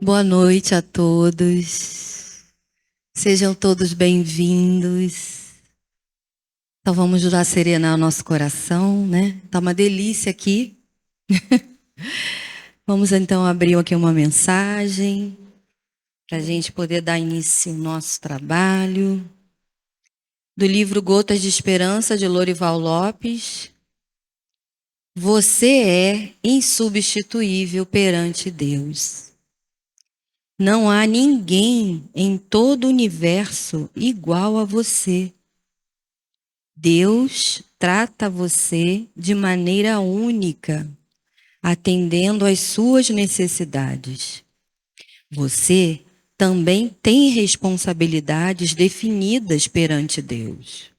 Boa noite a todos. Sejam todos bem-vindos. Então vamos lá serenar o nosso coração, né? Tá uma delícia aqui. Vamos então abrir aqui uma mensagem para a gente poder dar início ao nosso trabalho. Do livro Gotas de Esperança, de Lorival Lopes. Você é insubstituível perante Deus. Não há ninguém em todo o universo igual a você. Deus trata você de maneira única, atendendo às suas necessidades. Você também tem responsabilidades definidas perante Deus.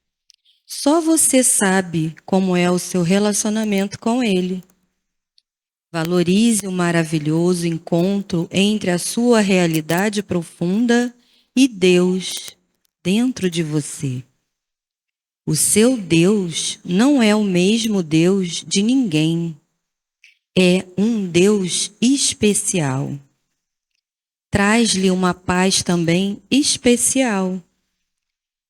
Só você sabe como é o seu relacionamento com Ele. Valorize o maravilhoso encontro entre a sua realidade profunda e Deus dentro de você. O seu Deus não é o mesmo Deus de ninguém. É um Deus especial. Traz-lhe uma paz também especial.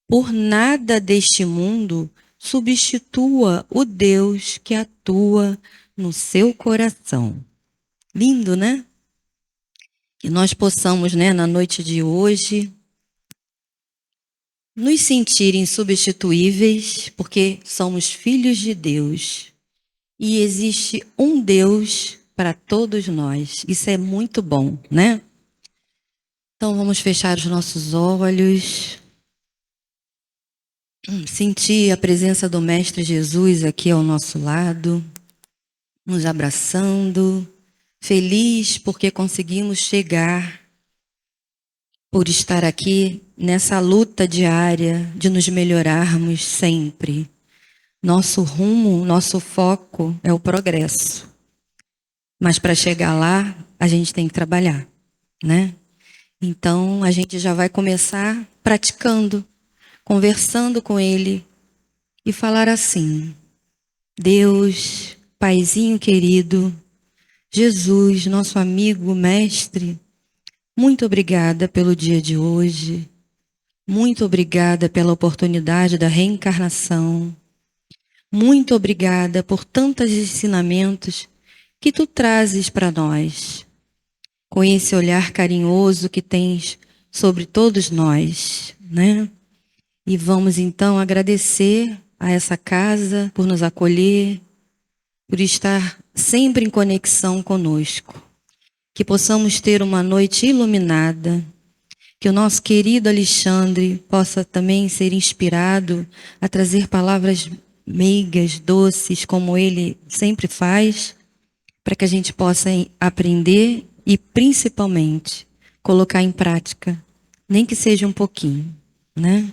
Por nada deste mundo substitua o Deus que atua no seu coração. Lindo, né? Que nós possamos, né, na noite de hoje, nos sentir insubstituíveis, porque somos filhos de Deus. E existe um Deus para todos nós. Isso é muito bom, né? Então vamos fechar os nossos olhos. Sentir a presença do Mestre Jesus aqui ao nosso lado, nos abraçando, feliz porque conseguimos chegar, por estar aqui nessa luta diária de nos melhorarmos sempre. Nosso rumo, nosso foco é o progresso. Mas para chegar lá, a gente tem que trabalhar, né? Então, a gente já vai começar praticando, conversando com Ele e falar assim: Deus, Paizinho querido, Jesus, nosso amigo, mestre, muito obrigada pelo dia de hoje. Muito obrigada pela oportunidade da reencarnação. Muito obrigada por tantos ensinamentos que tu trazes para nós, com esse olhar carinhoso que tens sobre todos nós, né? E vamos então agradecer a essa casa por nos acolher, por estar sempre em conexão conosco. Que possamos ter uma noite iluminada, que o nosso querido Alexandre possa também ser inspirado a trazer palavras meigas, doces, como ele sempre faz, para que a gente possa aprender e, principalmente, colocar em prática, nem que seja um pouquinho, né?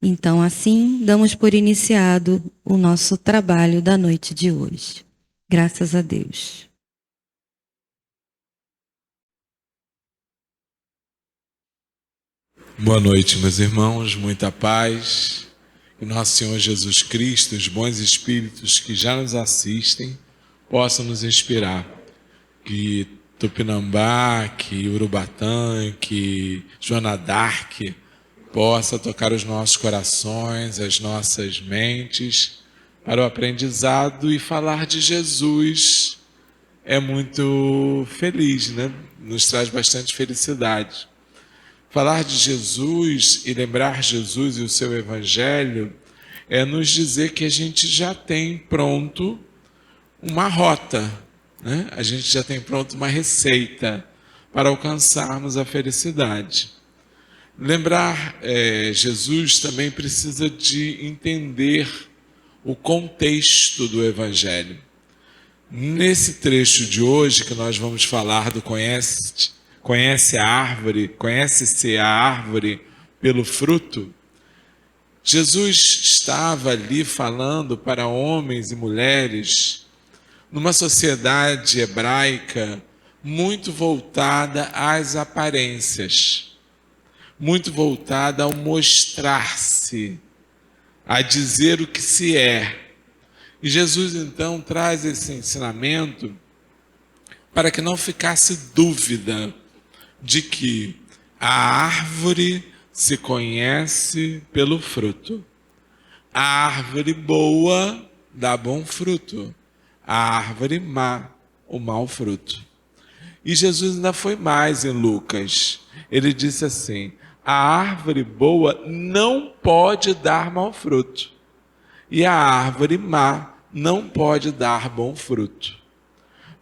Então, assim, damos por iniciado o nosso trabalho da noite de hoje. Graças a Deus. Boa noite, meus irmãos, muita paz. Que nosso Senhor Jesus Cristo, os bons espíritos que já nos assistem, possam nos inspirar. Que Tupinambá, que Urubatã, que Joana d'Arc possa tocar os nossos corações, as nossas mentes, para o aprendizado, e falar de Jesus é muito feliz, né? Nos traz bastante felicidade. Falar de Jesus e lembrar Jesus e o seu Evangelho é nos dizer que a gente já tem pronto uma rota, né? A gente já tem pronto uma receita para alcançarmos a felicidade. Lembrar Jesus também precisa de entender o contexto do Evangelho. Nesse trecho de hoje que nós vamos falar do conhece-se a árvore pelo fruto, Jesus estava ali falando para homens e mulheres numa sociedade hebraica muito voltada às aparências, muito voltada ao mostrar-se, a dizer o que se é. E Jesus então traz esse ensinamento para que não ficasse dúvida de que a árvore se conhece pelo fruto. A árvore boa dá bom fruto, a árvore má, o mau fruto. E Jesus ainda foi mais em Lucas. Ele disse assim: a árvore boa não pode dar mau fruto, e a árvore má não pode dar bom fruto.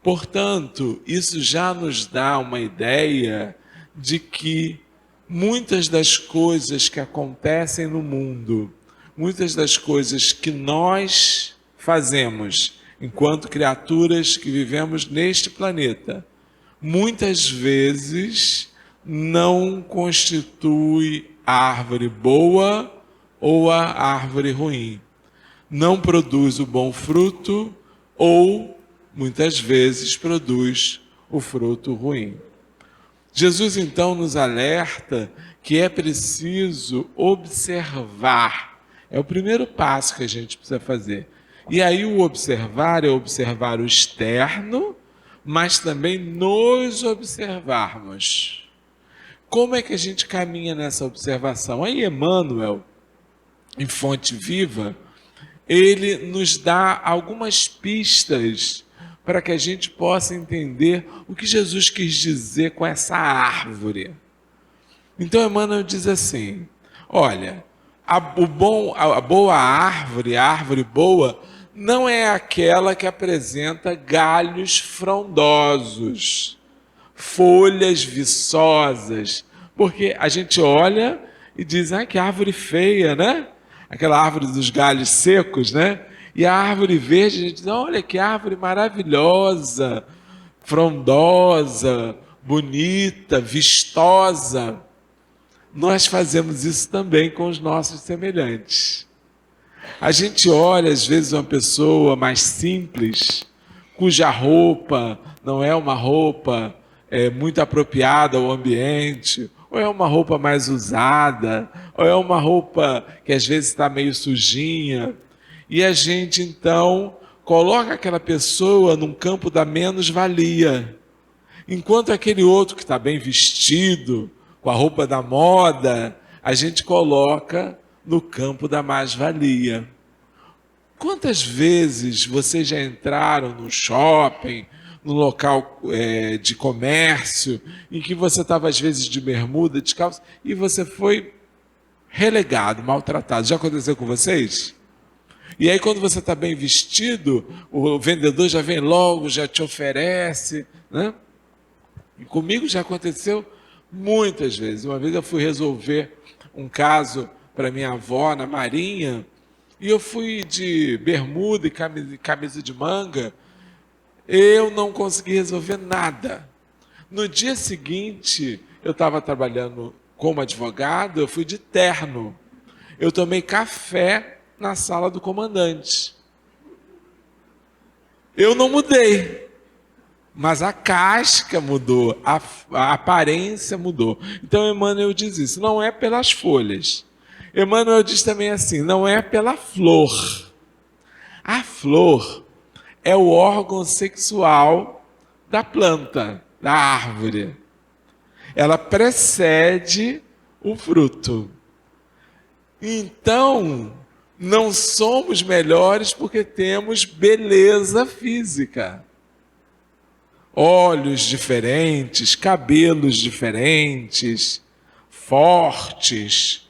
Portanto, isso já nos dá uma ideia de que muitas das coisas que acontecem no mundo, muitas das coisas que nós fazemos enquanto criaturas que vivemos neste planeta, muitas vezes não constitui a árvore boa ou a árvore ruim. Não produz o bom fruto ou, muitas vezes, produz o fruto ruim. Jesus, então, nos alerta que é preciso observar. É o primeiro passo que a gente precisa fazer. E aí o observar é observar o externo, mas também nos observarmos. Como é que a gente caminha nessa observação? Aí Emmanuel, em Fonte Viva, ele nos dá algumas pistas para que a gente possa entender o que Jesus quis dizer com essa árvore. Então Emmanuel diz assim: olha, a boa árvore, a árvore boa, não é aquela que apresenta galhos frondosos, folhas viçosas, porque a gente olha e diz: ah, que árvore feia, né? Aquela árvore dos galhos secos, né? E a árvore verde, a gente diz: olha que árvore maravilhosa, frondosa, bonita, vistosa. Nós fazemos isso também com os nossos semelhantes. A gente olha, às vezes, uma pessoa mais simples, cuja roupa não é uma roupa muito apropriada ao ambiente, ou é uma roupa mais usada, ou é uma roupa que às vezes está meio sujinha, e a gente então coloca aquela pessoa num campo da menos-valia, enquanto aquele outro que está bem vestido, com a roupa da moda, a gente coloca no campo da mais-valia. Quantas vezes vocês já entraram no shopping, no local de comércio, em que você estava às vezes de bermuda, de calça, e você foi relegado, maltratado? Já aconteceu com vocês? E aí quando você está bem vestido, o vendedor já vem logo, já te oferece, né? E comigo já aconteceu muitas vezes. Uma vez eu fui resolver um caso para minha avó na Marinha, e eu fui de bermuda e camisa de manga. Eu não consegui resolver nada. No dia seguinte, eu estava trabalhando como advogado, eu fui de terno. Eu tomei café na sala do comandante. Eu não mudei, mas a casca mudou, a aparência mudou. Então Emmanuel diz isso: não é pelas folhas. Emmanuel diz também assim: não é pela flor. A flor é o órgão sexual da planta, da árvore. Ela precede o fruto. Então, não somos melhores porque temos beleza física. Olhos diferentes, cabelos diferentes, fortes,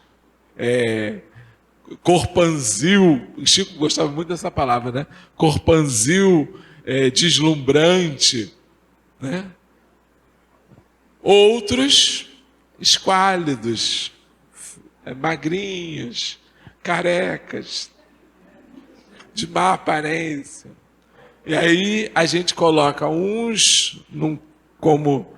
corpanzil, o Chico gostava muito dessa palavra, né? Corpanzil, deslumbrante, né? Outros esquálidos, magrinhos, carecas, de má aparência. E aí a gente coloca uns como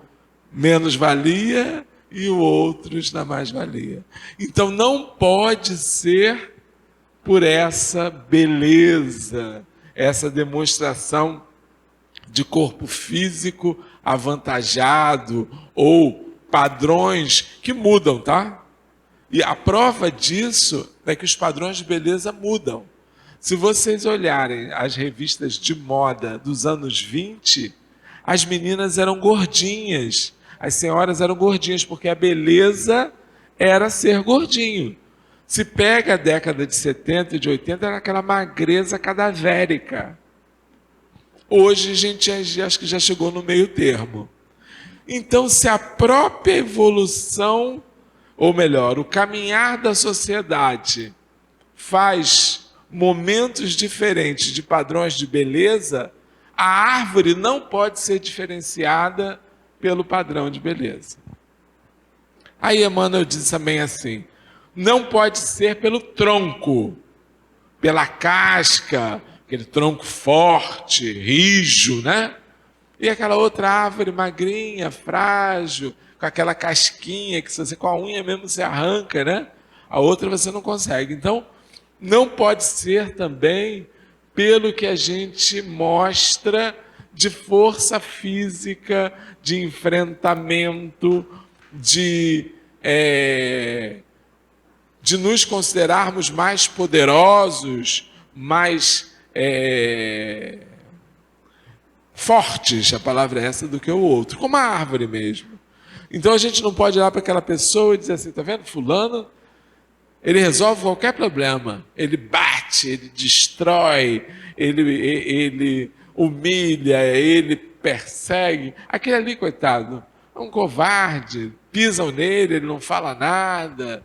menos-valia e outros na mais-valia. Então não pode ser por essa beleza, essa demonstração de corpo físico avantajado ou padrões que mudam, tá? E a prova disso é que os padrões de beleza mudam. Se vocês olharem as revistas de moda dos anos 20, as meninas eram gordinhas, as senhoras eram gordinhas, porque a beleza era ser gordinho. Se pega a década de 70 e de 80, era aquela magreza cadavérica. Hoje a gente acho que já chegou no meio termo. Então, se a própria evolução, ou melhor, o caminhar da sociedade faz momentos diferentes de padrões de beleza, a árvore não pode ser diferenciada pelo padrão de beleza. Aí Emmanuel diz também assim, não pode ser pelo tronco, pela casca, aquele tronco forte, rijo, né? E aquela outra árvore magrinha, frágil, com aquela casquinha que se você com a unha mesmo você arranca, né? A outra você não consegue. Então, não pode ser também pelo que a gente mostra de força física, de enfrentamento, de nos considerarmos mais poderosos, mais fortes, a palavra é essa, do que o outro, como a árvore mesmo. Então a gente não pode olhar para aquela pessoa e dizer assim, tá vendo, fulano, ele resolve qualquer problema, ele bate, ele destrói, ele humilha, ele persegue. Aquele ali, coitado, é um covarde, pisam nele, ele não fala nada.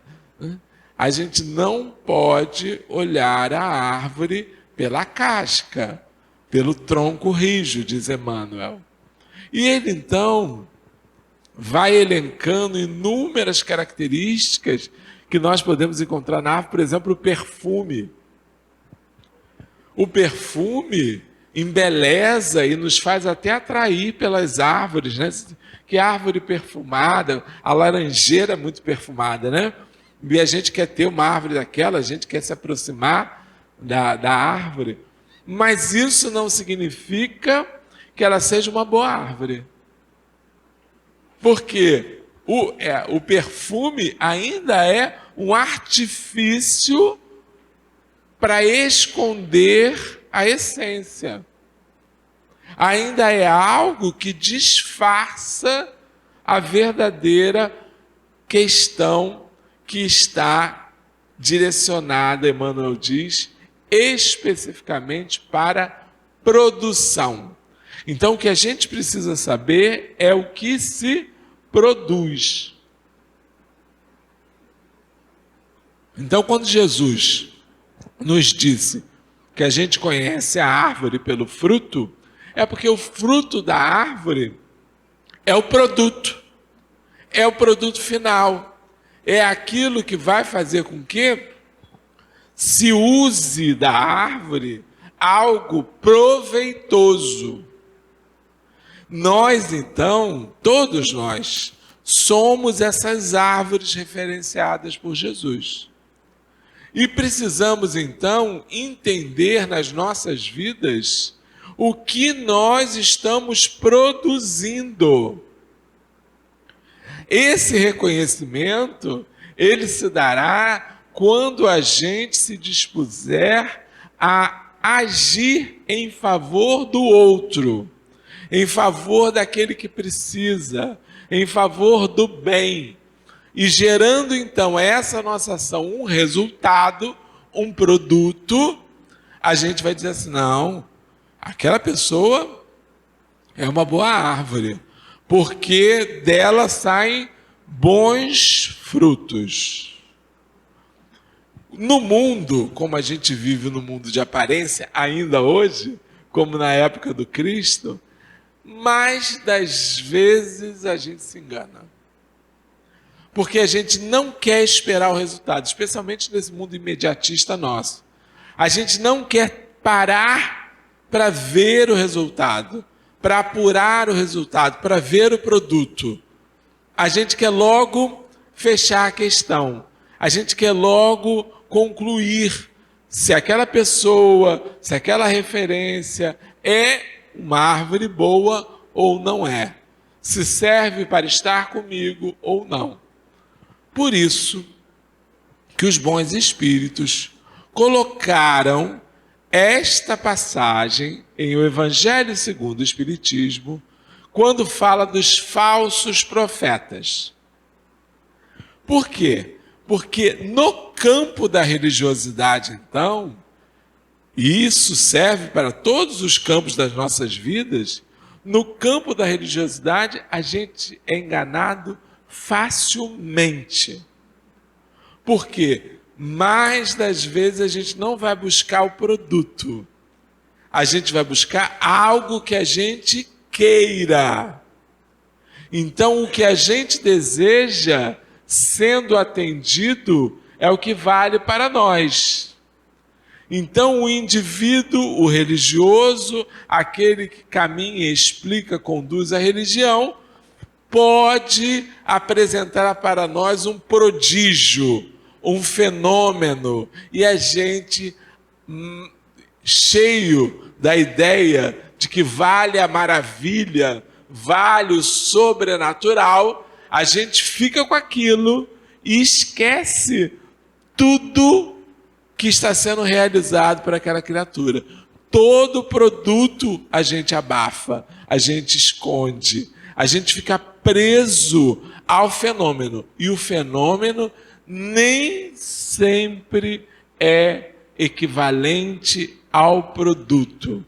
A gente não pode olhar a árvore pela casca, pelo tronco rijo, diz Emmanuel. E ele, então, vai elencando inúmeras características que nós podemos encontrar na árvore, por exemplo, o perfume. O perfume embeleza e nos faz até atrair pelas árvores, né? Que árvore perfumada, a laranjeira é muito perfumada, né? E a gente quer ter uma árvore daquela, a gente quer se aproximar da árvore, mas isso não significa que ela seja uma boa árvore. Porque o perfume ainda é um artifício para esconder a essência. Ainda é algo que disfarça a verdadeira questão que está direcionada, Emmanuel diz, especificamente para produção. Então, o que a gente precisa saber é o que se produz. Então, quando Jesus nos disse que a gente conhece a árvore pelo fruto, é porque o fruto da árvore é o produto final. É aquilo que vai fazer com que se use da árvore algo proveitoso. Nós, então, todos nós, somos essas árvores referenciadas por Jesus. E precisamos, então, entender nas nossas vidas o que nós estamos produzindo. Esse reconhecimento, ele se dará quando a gente se dispuser a agir em favor do outro, em favor daquele que precisa, em favor do bem, e gerando então essa nossa ação um resultado, um produto, a gente vai dizer assim, não, aquela pessoa é uma boa árvore, porque dela saem bons frutos. No mundo, como a gente vive no mundo de aparência, ainda hoje, como na época do Cristo, mais das vezes a gente se engana. Porque a gente não quer esperar o resultado, especialmente nesse mundo imediatista nosso. A gente não quer parar para ver o resultado, para apurar o resultado, para ver o produto. A gente quer logo fechar a questão. A gente quer logo concluir se aquela pessoa, se aquela referência é uma árvore boa ou não é. Se serve para estar comigo ou não. Por isso que os bons espíritos colocaram esta passagem em O Evangelho segundo o Espiritismo quando fala dos falsos profetas. Por quê? Porque no campo da religiosidade, então, e isso serve para todos os campos das nossas vidas, no campo da religiosidade a gente é enganado facilmente. Por quê? Mais das vezes a gente não vai buscar o produto. A gente vai buscar algo que a gente queira. Então, o que a gente deseja, sendo atendido, é o que vale para nós. Então, o indivíduo, o religioso, aquele que caminha, explica, conduz a religião, pode apresentar para nós um prodígio, um fenômeno, e a gente, cheio da ideia de que vale a maravilha, vale o sobrenatural, a gente fica com aquilo e esquece tudo que está sendo realizado por aquela criatura. Todo produto a gente abafa, a gente esconde, a gente fica preso ao fenômeno. E o fenômeno nem sempre é equivalente ao produto.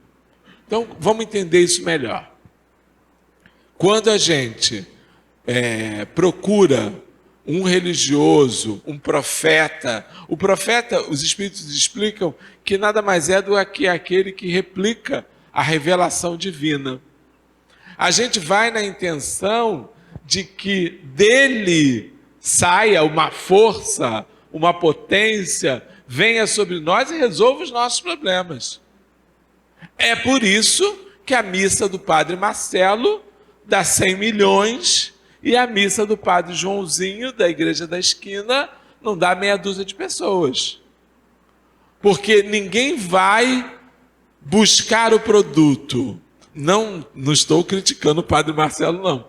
Então, vamos entender isso melhor. Quando a gente procura um religioso, um profeta, o profeta, os Espíritos explicam que nada mais é do que aquele que replica a revelação divina. A gente vai na intenção de que dele saia uma força, uma potência, venha sobre nós e resolva os nossos problemas. É por isso que a missa do Padre Marcelo dá 100 milhões e a missa do Padre Joãozinho, da Igreja da Esquina, não dá meia dúzia de pessoas. Porque ninguém vai buscar o produto. Não estou criticando o Padre Marcelo, não.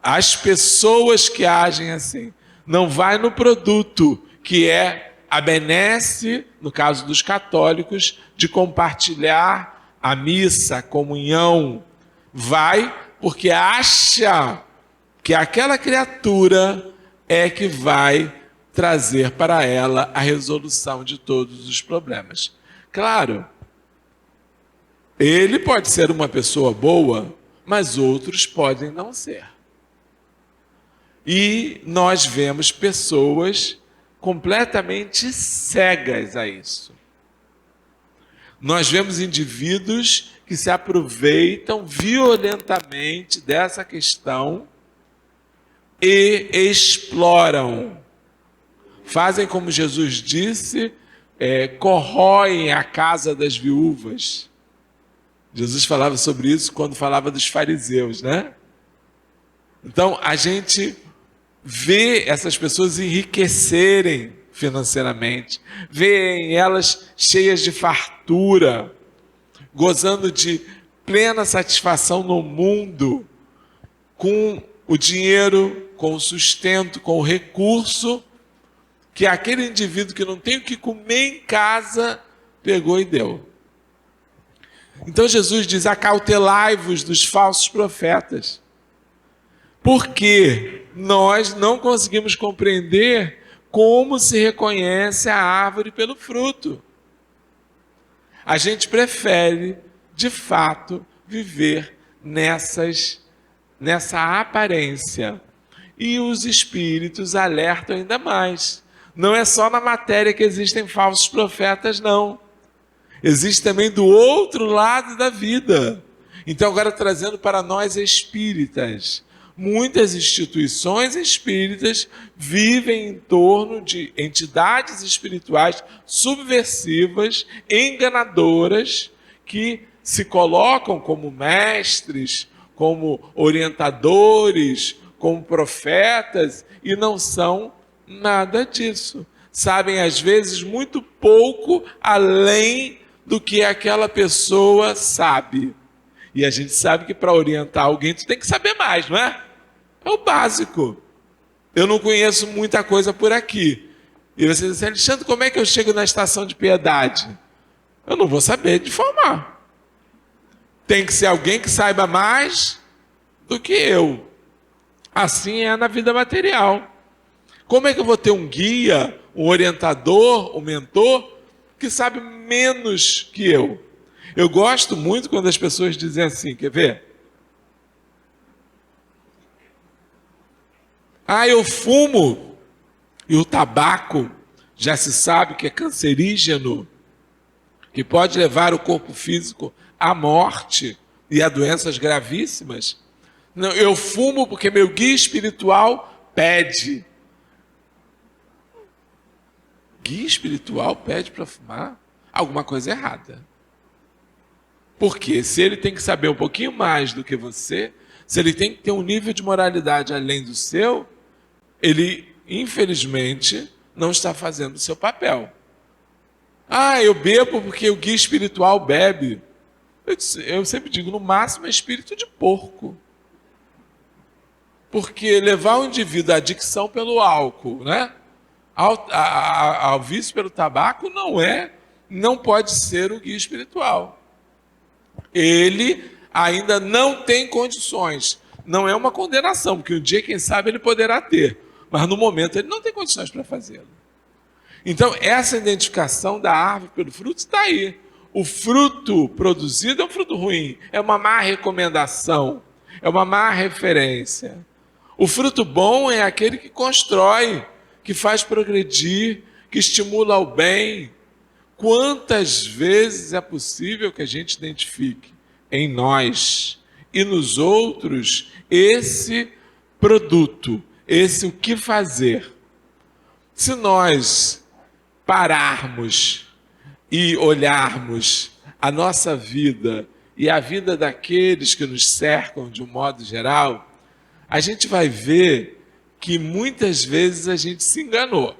As pessoas que agem assim, não vai no produto, que é a benesse, no caso dos católicos, de compartilhar a missa, a comunhão. Vai porque acha que aquela criatura é que vai trazer para ela a resolução de todos os problemas. Claro, ele pode ser uma pessoa boa, mas outros podem não ser. E nós vemos pessoas completamente cegas a isso. Nós vemos indivíduos que se aproveitam violentamente dessa questão e exploram. Fazem como Jesus disse, corroem a casa das viúvas. Jesus falava sobre isso quando falava dos fariseus, né? Então, a gente vê essas pessoas enriquecerem financeiramente, vê elas cheias de fartura, gozando de plena satisfação no mundo, com o dinheiro, com o sustento, com o recurso, que aquele indivíduo que não tem o que comer em casa, pegou e deu. Então Jesus diz, acautelai-vos dos falsos profetas. Porque nós não conseguimos compreender como se reconhece a árvore pelo fruto. A gente prefere, de fato, viver nessa aparência. E os espíritos alertam ainda mais. Não é só na matéria que existem falsos profetas, não. Existe também do outro lado da vida. Então, agora trazendo para nós espíritas. Muitas instituições espíritas vivem em torno de entidades espirituais subversivas, enganadoras, que se colocam como mestres, como orientadores, como profetas, e não são nada disso. Sabem, às vezes, muito pouco além do que aquela pessoa sabe. E a gente sabe que para orientar alguém, tu tem que saber mais, não é? É o básico. Eu não conheço muita coisa por aqui. E você diz assim, Alexandre, como é que eu chego na estação de Piedade? Eu não vou saber de informar. Tem que ser alguém que saiba mais do que eu. Assim é na vida material. Como é que eu vou ter um guia, um orientador, um mentor que sabe menos que eu? Eu gosto muito quando as pessoas dizem assim, quer ver? Ah, eu fumo, e o tabaco já se sabe que é cancerígeno, que pode levar o corpo físico à morte e a doenças gravíssimas. Não, eu fumo porque meu guia espiritual pede. Guia espiritual pede para fumar? Alguma coisa errada. Porque se ele tem que saber um pouquinho mais do que você, se ele tem que ter um nível de moralidade além do seu, ele, infelizmente, não está fazendo o seu papel. Ah, eu bebo porque o guia espiritual bebe. Eu sempre digo, no máximo é espírito de porco. Porque levar o indivíduo à adicção pelo álcool, né? Ao vício pelo tabaco não pode ser o guia espiritual. Ele ainda não tem condições. Não é uma condenação, porque um dia, quem sabe, ele poderá ter. Mas no momento ele não tem condições para fazê-lo. Então, essa identificação da árvore pelo fruto está aí. O fruto produzido é um fruto ruim, é uma má recomendação, é uma má referência. O fruto bom é aquele que constrói, que faz progredir, que estimula ao bem. Quantas vezes é possível que a gente identifique em nós e nos outros esse produto, esse o que fazer? Se nós pararmos e olharmos a nossa vida e a vida daqueles que nos cercam de um modo geral, a gente vai ver que muitas vezes a gente se enganou.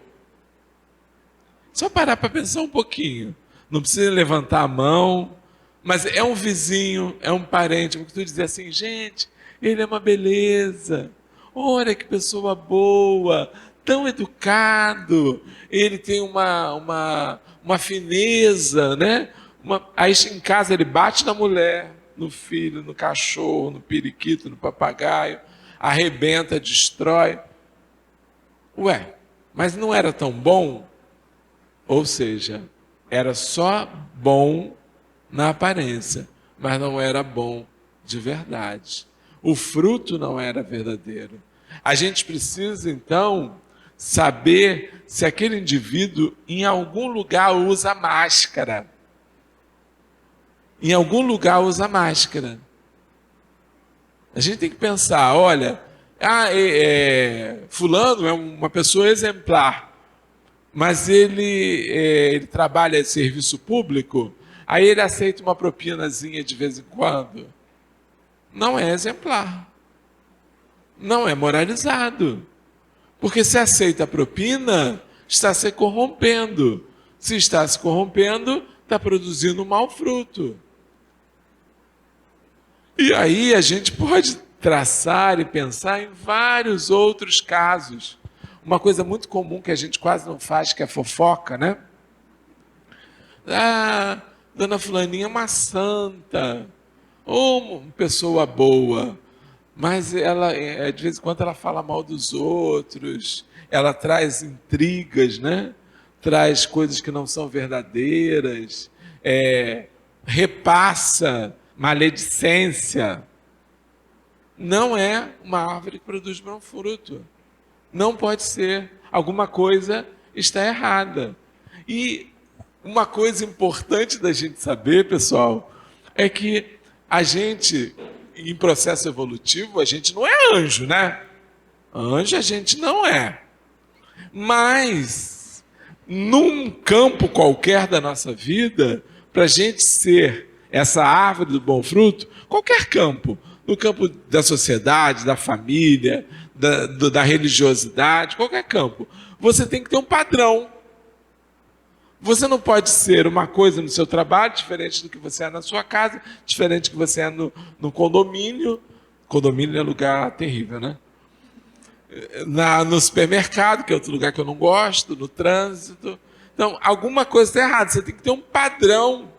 Só parar para pensar um pouquinho. Não precisa levantar a mão, mas é um vizinho, é um parente, porque tu dizer assim, gente, ele é uma beleza, olha que pessoa boa, tão educado, ele tem uma fineza, né? Aí em casa ele bate na mulher, no filho, no cachorro, no periquito, no papagaio, arrebenta, destrói. Ué, mas não era tão bom? Ou seja, era só bom na aparência, mas não era bom de verdade. O fruto não era verdadeiro. A gente precisa, então, saber se aquele indivíduo em algum lugar usa máscara. Em algum lugar usa máscara. A gente tem que pensar, olha, fulano é uma pessoa exemplar, mas ele trabalha em serviço público, aí ele aceita uma propinazinha de vez em quando. Não é exemplar. Não é moralizado. Porque se aceita a propina, está se corrompendo. Se está se corrompendo, está produzindo um mau fruto. E aí a gente pode traçar e pensar em vários outros casos. Uma coisa muito comum que a gente quase não faz, que é fofoca, né? Ah, dona fulaninha é uma santa, ou uma pessoa boa, mas ela, de vez em quando, ela fala mal dos outros, ela traz intrigas, né? Traz coisas que não são verdadeiras, repassa maledicência. Não é uma árvore que produz bom fruto. Não pode ser. Alguma coisa está errada. E uma coisa importante da gente saber, pessoal, é que a gente, em processo evolutivo, a gente não é anjo, né? Anjo a gente não é. Mas, num campo qualquer da nossa vida, para a gente ser essa árvore do bom fruto, qualquer campo, no campo da sociedade, da família, da religiosidade, qualquer campo, você tem que ter um padrão. Você não pode ser uma coisa no seu trabalho, diferente do que você é na sua casa, diferente do que você é no condomínio. Condomínio é lugar terrível, né? No supermercado, que é outro lugar que eu não gosto, no trânsito. Então, alguma coisa está errada. Você tem que ter um padrão.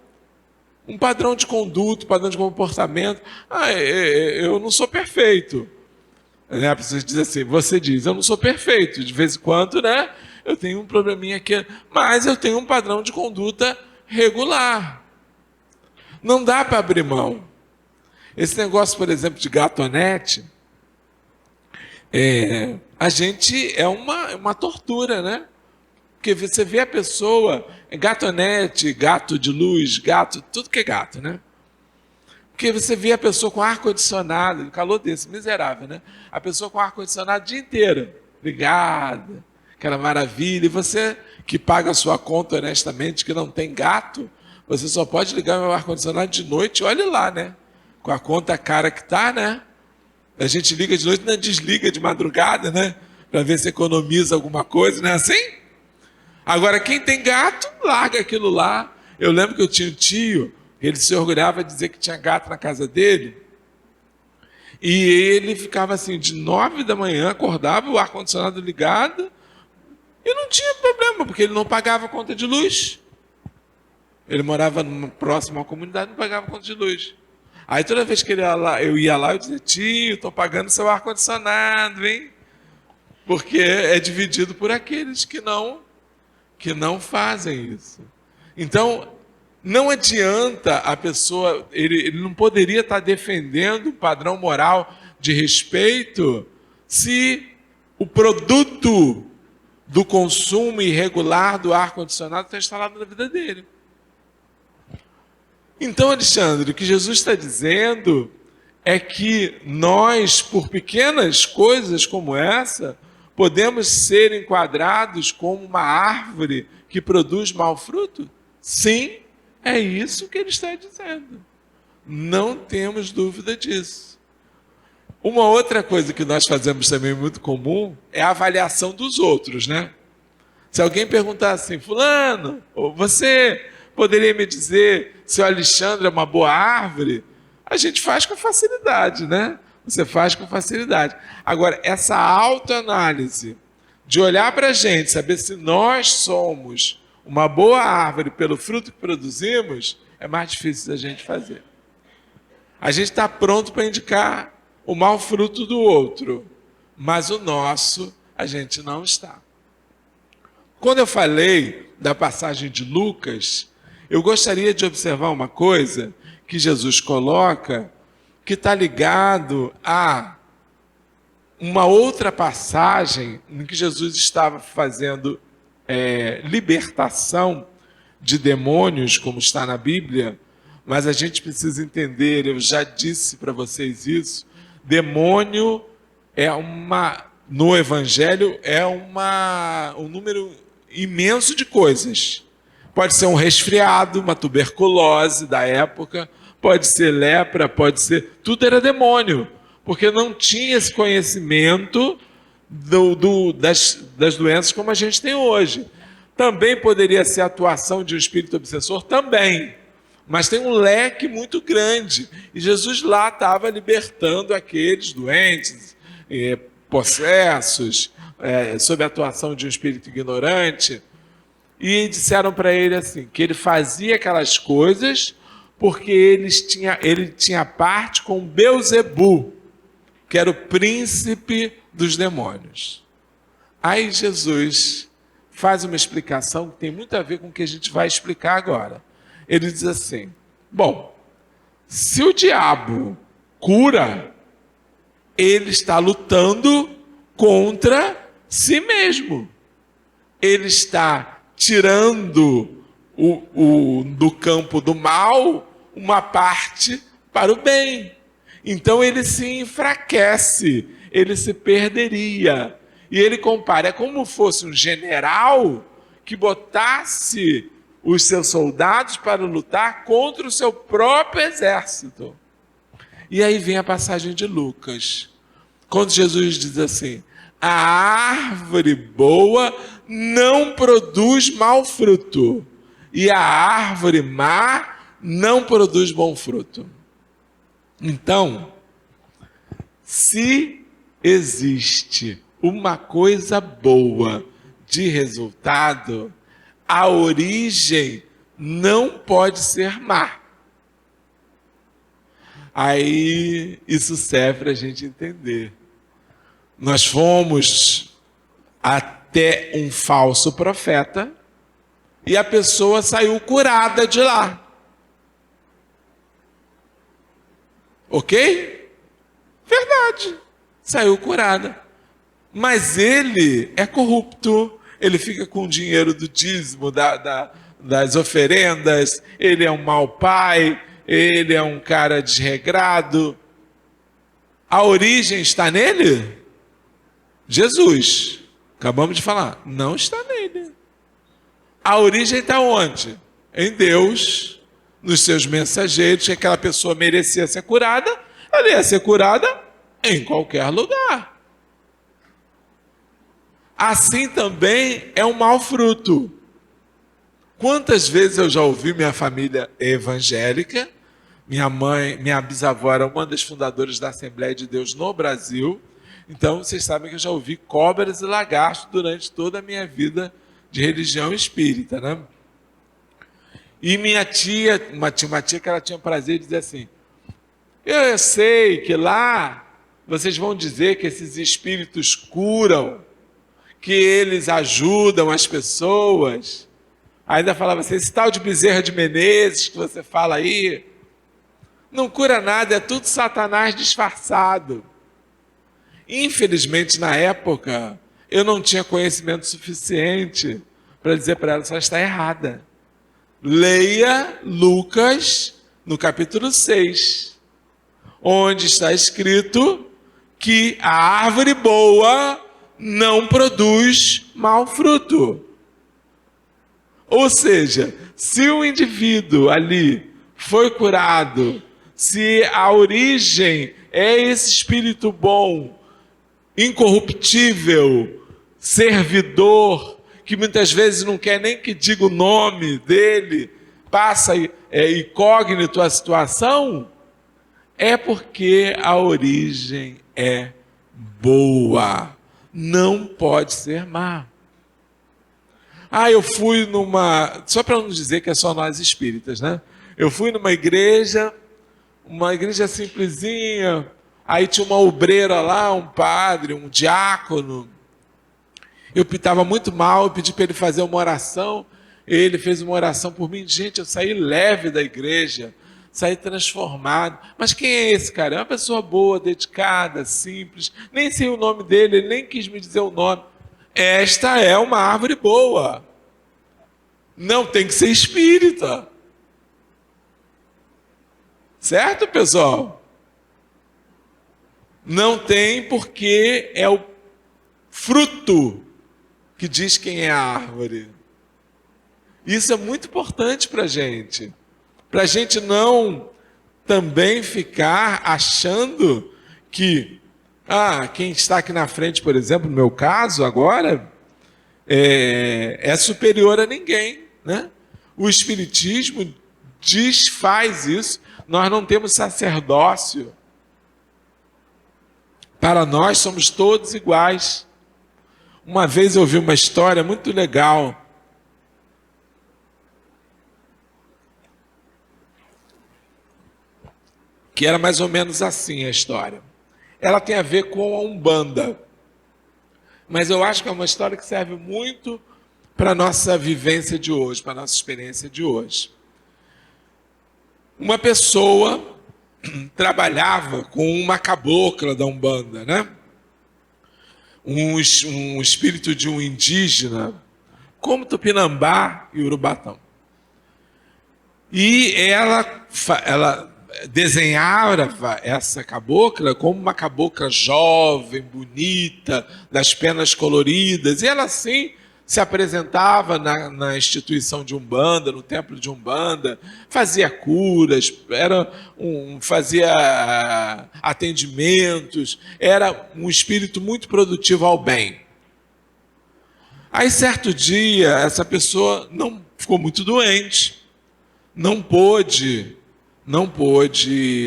um padrão de conduta, um padrão de comportamento. Eu não sou perfeito. Né? A pessoa diz assim, você diz, eu não sou perfeito. De vez em quando, né, eu tenho um probleminha aqui, mas eu tenho um padrão de conduta regular. Não dá para abrir mão. Esse negócio, por exemplo, de gatonete, a gente é uma tortura, né? Porque você vê a pessoa, gatonete, gato de luz, gato, tudo que é gato, né? Porque você vê a pessoa com ar-condicionado, um calor desse, miserável, né? A pessoa com ar-condicionado o dia inteiro, ligada, aquela maravilha. E você que paga a sua conta honestamente, que não tem gato, você só pode ligar o ar-condicionado de noite, olhe lá, né? Com a conta cara que tá, né? A gente liga de noite e não desliga de madrugada, né? Para ver se economiza alguma coisa, não é assim? Agora, quem tem gato, larga aquilo lá. Eu lembro que eu tinha um tio, ele se orgulhava de dizer que tinha gato na casa dele, e ele ficava assim, de 9 da manhã, acordava, o ar-condicionado ligado, e não tinha problema, porque ele não pagava conta de luz. Ele morava próximo à comunidade, não pagava conta de luz. Aí toda vez que eu ia lá, eu dizia, tio, estou pagando seu ar-condicionado, hein? Porque é dividido por aqueles que não fazem isso. Então, não adianta a pessoa, ele não poderia estar defendendo um padrão moral de respeito se o produto do consumo irregular do ar-condicionado está instalado na vida dele. Então, Alexandre, o que Jesus está dizendo é que nós, por pequenas coisas como essa, podemos ser enquadrados como uma árvore que produz mau fruto? Sim, é isso que ele está dizendo. Não temos dúvida disso. Uma outra coisa que nós fazemos também muito comum é a avaliação dos outros, né? Se alguém perguntar assim, fulano, você poderia me dizer se o Alexandre é uma boa árvore? A gente faz com facilidade, né? Você faz com facilidade. Agora, essa autoanálise de olhar para a gente, saber se nós somos uma boa árvore pelo fruto que produzimos, é mais difícil da gente fazer. A gente está pronto para indicar o mau fruto do outro, mas o nosso a gente não está. Quando eu falei da passagem de Lucas, eu gostaria de observar uma coisa que Jesus coloca, que está ligado a uma outra passagem em que Jesus estava fazendo libertação de demônios, como está na Bíblia, mas a gente precisa entender, eu já disse para vocês isso, demônio no Evangelho é um número imenso de coisas. Pode ser um resfriado, uma tuberculose da época, pode ser lepra, pode ser... Tudo era demônio, porque não tinha esse conhecimento das doenças como a gente tem hoje. Também poderia ser a atuação de um espírito obsessor, também. Mas tem um leque muito grande. E Jesus lá estava libertando aqueles doentes, possessos, sob a atuação de um espírito ignorante. E disseram para ele assim, que ele fazia aquelas coisas porque ele tinha parte com Belzebu, que era o príncipe dos demônios. Aí Jesus faz uma explicação que tem muito a ver com o que a gente vai explicar agora. Ele diz assim, bom, se o diabo cura, ele está lutando contra si mesmo. Ele está tirando do campo do mal uma parte para o bem. Então ele se enfraquece, ele se perderia. E ele compara, é como fosse um general que botasse os seus soldados para lutar contra o seu próprio exército. E aí vem a passagem de Lucas, quando Jesus diz assim, a árvore boa não produz mau fruto, e a árvore má não produz bom fruto. Então, se existe uma coisa boa de resultado, a origem não pode ser má. Aí isso serve para a gente entender. Nós fomos até um falso profeta e a pessoa saiu curada de lá. Ok? Verdade. Saiu curada. Mas ele é corrupto. Ele fica com o dinheiro do dízimo, das oferendas. Ele é um mau pai. Ele é um cara desregrado. A origem está nele? Jesus. Acabamos de falar. Não está nele. A origem está onde? Em Deus, nos seus mensageiros, que aquela pessoa merecia ser curada, ela ia ser curada em qualquer lugar. Assim também é um mau fruto. Quantas vezes eu já ouvi minha família evangélica, minha mãe, minha bisavó era uma das fundadoras da Assembleia de Deus no Brasil, então vocês sabem que eu já ouvi cobras e lagartos durante toda a minha vida de religião espírita, né? E minha tia, uma tia que ela tinha o prazer de dizer assim, eu sei que lá vocês vão dizer que esses espíritos curam, que eles ajudam as pessoas. Ainda falava assim, esse tal de Bezerra de Menezes que você fala aí, não cura nada, é tudo Satanás disfarçado. Infelizmente, na época, eu não tinha conhecimento suficiente para dizer para ela que ela está errada. Leia Lucas, no capítulo 6, onde está escrito que a árvore boa não produz mau fruto. Ou seja, se o indivíduo ali foi curado, se a origem é esse espírito bom, incorruptível, servidor, que muitas vezes não quer nem que diga o nome dele, passa incógnito a situação, é porque a origem é boa, não pode ser má. Eu fui só para não dizer que é só nós espíritas, né? Eu fui numa igreja simplesinha, aí tinha uma obreira lá, um padre, um diácono. Eu estava muito mal, eu pedi para ele fazer uma oração, ele fez uma oração por mim. Gente, eu saí leve da igreja, saí transformado. Mas quem é esse cara? É uma pessoa boa, dedicada, simples, nem sei o nome dele, ele nem quis me dizer o nome. Esta é uma árvore boa. Não tem que ser espírita. Certo, pessoal? Não tem, porque é o fruto que diz quem é a árvore. Isso é muito importante para a gente não também ficar achando que quem está aqui na frente, por exemplo, no meu caso agora, é superior a ninguém, né? O Espiritismo faz isso. Nós não temos sacerdócio. Para nós somos todos iguais. Uma vez eu ouvi uma história muito legal. Que era mais ou menos assim a história. Ela tem a ver com a Umbanda. Mas eu acho que é uma história que serve muito para a nossa vivência de hoje, para a nossa experiência de hoje. Uma pessoa trabalhava com uma cabocla da Umbanda, né? Um espírito de um indígena, como Tupinambá e Urubatão. E ela desenhava essa cabocla como uma cabocla jovem, bonita, das penas coloridas, e ela assim se apresentava na instituição de Umbanda, no templo de Umbanda, fazia curas, fazia atendimentos, era um espírito muito produtivo ao bem. Aí certo dia, essa pessoa ficou muito doente, não pôde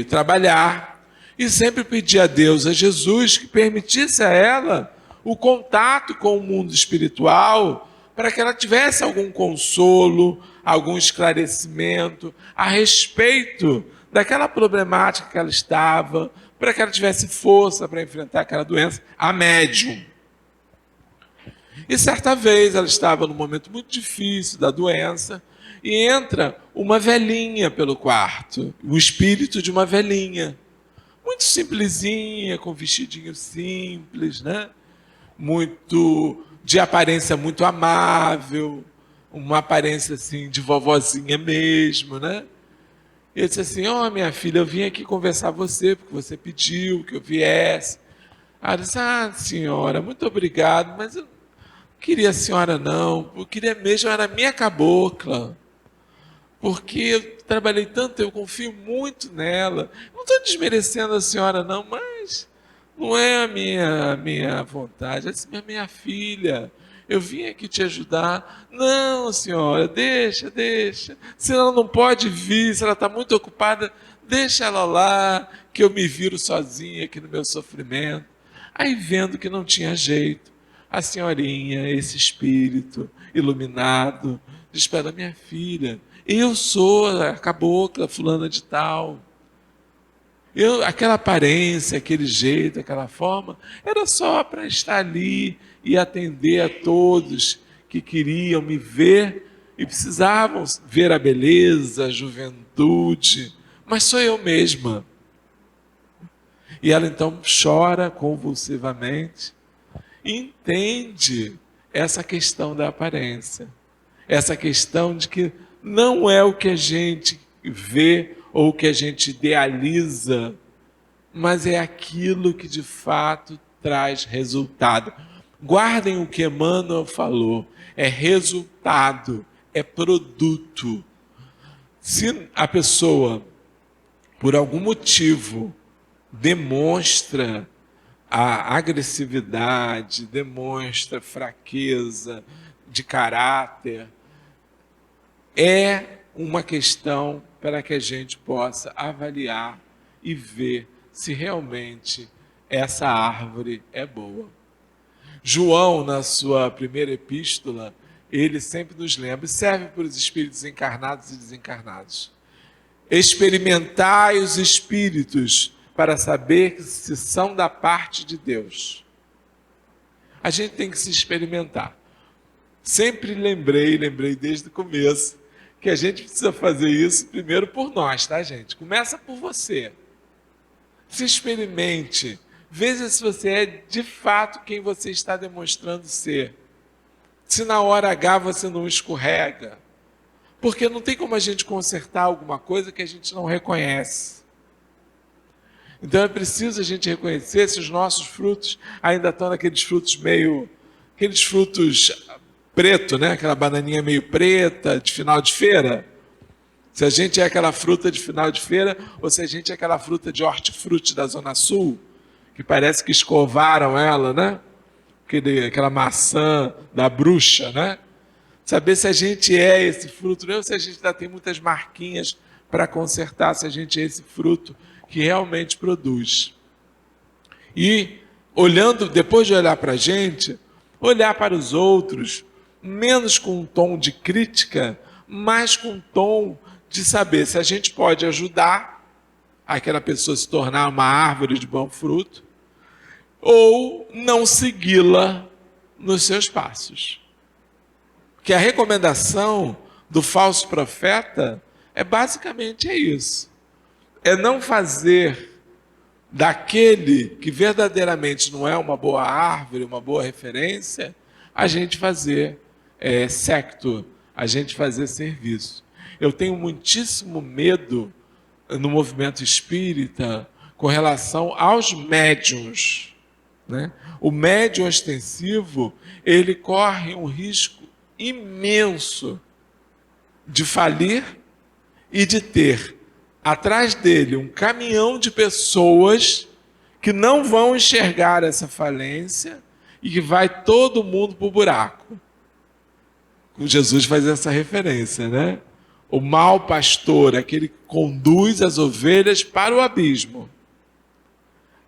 trabalhar, e sempre pedia a Deus, a Jesus, que permitisse a ela o contato com o mundo espiritual, para que ela tivesse algum consolo, algum esclarecimento a respeito daquela problemática que ela estava, para que ela tivesse força para enfrentar aquela doença, a médium. E certa vez ela estava num momento muito difícil da doença e entra uma velhinha pelo quarto, o espírito de uma velhinha, muito simplesinha, com vestidinho simples, né? Muito de aparência muito amável, uma aparência assim de vovozinha mesmo, né? E eu disse assim: ó, minha filha, eu vim aqui conversar com você porque você pediu que eu viesse. Ela disse: ah, senhora, muito obrigado, mas eu não queria a senhora não, eu queria mesmo era a minha cabocla, porque eu trabalhei tanto, eu confio muito nela. Não estou desmerecendo a senhora não, mas não é a minha vontade. Essa é minha filha. Eu vim aqui te ajudar. Não, senhora, deixa. Se ela não pode vir, se ela está muito ocupada, deixa ela lá, que eu me viro sozinha aqui no meu sofrimento. Aí, vendo que não tinha jeito, a senhorinha, esse espírito iluminado, diz para ela: minha filha, eu sou a cabocla fulana de tal. Aquela aparência, aquele jeito, aquela forma, era só para estar ali e atender a todos que queriam me ver e precisavam ver a beleza, a juventude, mas sou eu mesma. E ela então chora convulsivamente e entende essa questão da aparência, essa questão de que não é o que a gente vê ou o que a gente idealiza, mas é aquilo que de fato traz resultado. Guardem o que Emmanuel falou: é resultado, é produto. Se a pessoa, por algum motivo, demonstra a agressividade, demonstra fraqueza de caráter, é uma questão para que a gente possa avaliar e ver se realmente essa árvore é boa. João, na sua primeira epístola, ele sempre nos lembra, e serve para os espíritos encarnados e desencarnados: experimentai os espíritos para saber se são da parte de Deus. A gente tem que se experimentar. Sempre lembrei desde o começo, que a gente precisa fazer isso primeiro por nós, tá, gente? Começa por você. Se experimente. Veja se você é de fato quem você está demonstrando ser. Se na hora H você não escorrega. Porque não tem como a gente consertar alguma coisa que a gente não reconhece. Então é preciso a gente reconhecer se os nossos frutos ainda estão naqueles frutos aqueles frutos preto, né? Aquela bananinha meio preta de final de feira. Se a gente é aquela fruta de final de feira ou se a gente é aquela fruta de hortifruti da Zona Sul, que parece que escovaram ela, né? Aquela maçã da bruxa, né? Saber se a gente é esse fruto, ou se a gente ainda tem muitas marquinhas para consertar, se a gente é esse fruto que realmente produz. E olhando, depois de olhar para a gente, olhar para os outros, menos com um tom de crítica, mas com um tom de saber se a gente pode ajudar aquela pessoa a se tornar uma árvore de bom fruto, ou não segui-la nos seus passos. Que a recomendação do falso profeta é basicamente isso. É não fazer daquele que verdadeiramente não é uma boa árvore, uma boa referência, a gente fazer secto, a gente fazer serviço. Eu tenho muitíssimo medo no movimento espírita com relação aos médiuns, né? O médium ostensivo, ele corre um risco imenso de falir e de ter atrás dele um caminhão de pessoas que não vão enxergar essa falência e que vai todo mundo para o buraco. Jesus faz essa referência, né? O mau pastor, aquele que conduz as ovelhas para o abismo.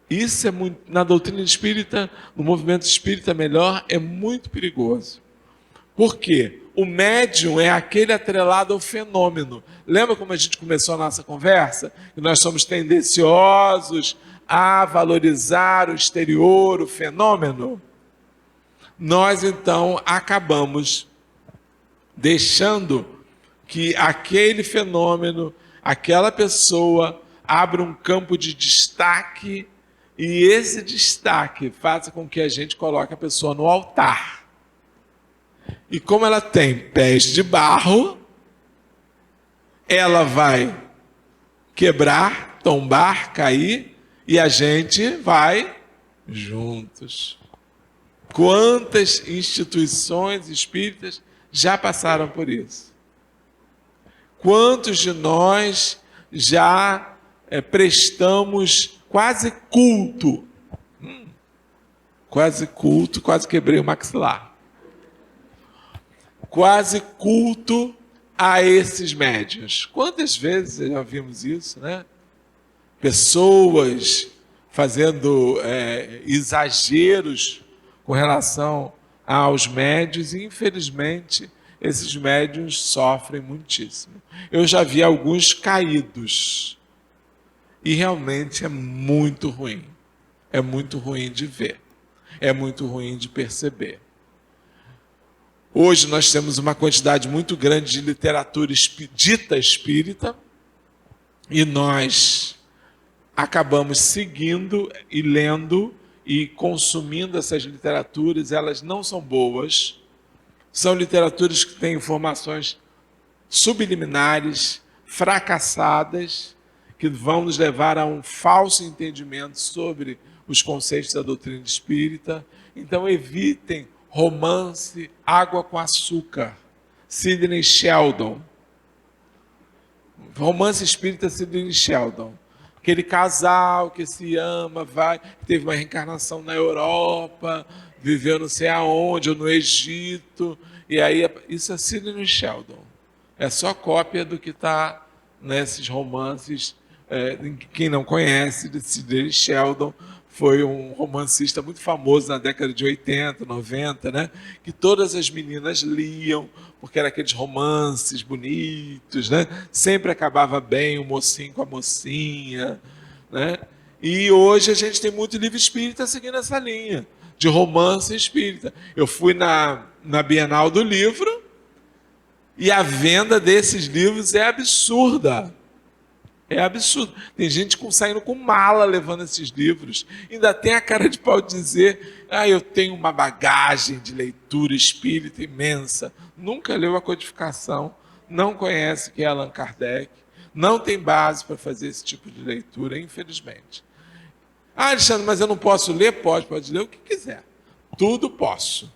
Isso é muito, na doutrina espírita, no movimento espírita melhor, é muito perigoso. Por quê? o médium é aquele atrelado ao fenômeno. Lembra como a gente começou a nossa conversa? Que nós somos tendenciosos a valorizar o exterior, o fenômeno? Nós, então, acabamos deixando que aquele fenômeno, aquela pessoa, abra um campo de destaque e esse destaque faça com que a gente coloque a pessoa no altar. E como ela tem pés de barro, ela vai quebrar, tombar, cair, e a gente vai juntos. Quantas instituições espíritas já passaram por isso? Quantos de nós já prestamos quase culto? Quase culto, quase quebrei o maxilar. Quase culto a esses médiuns. Quantas vezes já vimos isso, né? Pessoas fazendo exageros com relação aos médiuns e, infelizmente, esses médiuns sofrem muitíssimo. Eu já vi alguns caídos e realmente é muito ruim. É muito ruim de ver. É muito ruim de perceber. Hoje nós temos uma quantidade muito grande de literatura dita espírita e nós acabamos seguindo e lendo e consumindo essas literaturas. Elas não são boas, são literaturas que têm informações subliminares, fracassadas, que vão nos levar a um falso entendimento sobre os conceitos da doutrina espírita. Então evitem romance, água com açúcar, Sidney Sheldon. Romance espírita Sidney Sheldon. Aquele casal que se ama, teve uma reencarnação na Europa, viveu não sei aonde, ou no Egito, e aí isso é Sidney Sheldon. É só cópia do que está nesses romances. Quem não conhece, de Sidney Sheldon, foi um romancista muito famoso na década de 80, 90, né? Que todas as meninas liam, porque eram aqueles romances bonitos, né? Sempre acabava bem o mocinho com a mocinha, né? E hoje a gente tem muito livro espírita seguindo essa linha, de romance espírita. Eu fui na Bienal do Livro e a venda desses livros é absurda. É absurdo. Tem gente saindo com mala levando esses livros. Ainda tem a cara de pau de dizer: eu tenho uma bagagem de leitura espírita imensa. Nunca leu a codificação, não conhece quem é Allan Kardec, não tem base para fazer esse tipo de leitura, infelizmente. Alexandre, mas eu não posso ler? Pode ler o que quiser. Tudo posso,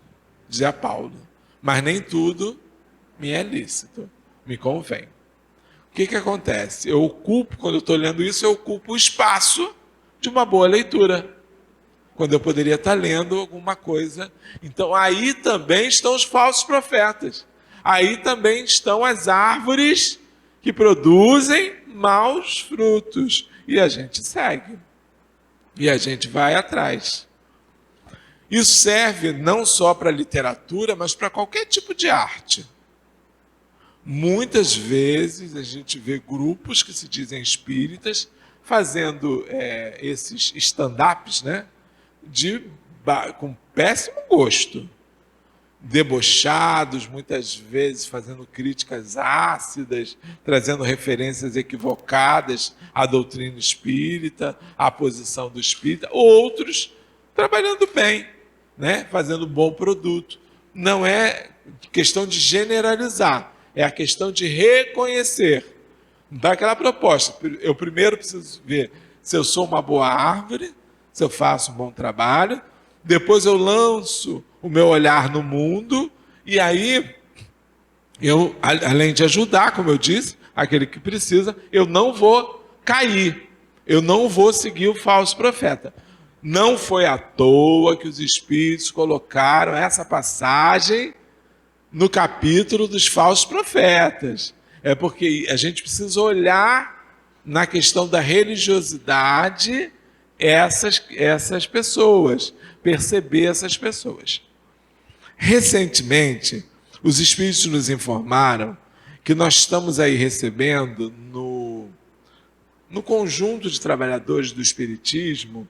dizia Paulo. Mas nem tudo me é lícito, me convém. O que acontece? Quando eu estou lendo isso, eu ocupo o espaço de uma boa leitura, quando eu poderia estar lendo alguma coisa. Então, aí também estão os falsos profetas. Aí também estão as árvores que produzem maus frutos. E a gente segue. E a gente vai atrás. Isso serve não só para a literatura, mas para qualquer tipo de arte. Muitas vezes a gente vê grupos que se dizem espíritas fazendo esses stand-ups, né, com péssimo gosto, debochados, muitas vezes fazendo críticas ácidas, trazendo referências equivocadas à doutrina espírita, à posição do espírita, outros trabalhando bem, né, fazendo bom produto. Não é questão de generalizar, é a questão de reconhecer. Então, aquela proposta. Eu primeiro preciso ver se eu sou uma boa árvore, se eu faço um bom trabalho. Depois eu lanço o meu olhar no mundo. E aí, eu, além de ajudar, como eu disse, aquele que precisa, eu não vou cair. Eu não vou seguir o falso profeta. Não foi à toa que os espíritos colocaram essa passagem no capítulo dos falsos profetas. É porque a gente precisa olhar na questão da religiosidade essas pessoas, perceber essas pessoas. Recentemente, Os Espíritos nos informaram que nós estamos aí recebendo no conjunto de trabalhadores do Espiritismo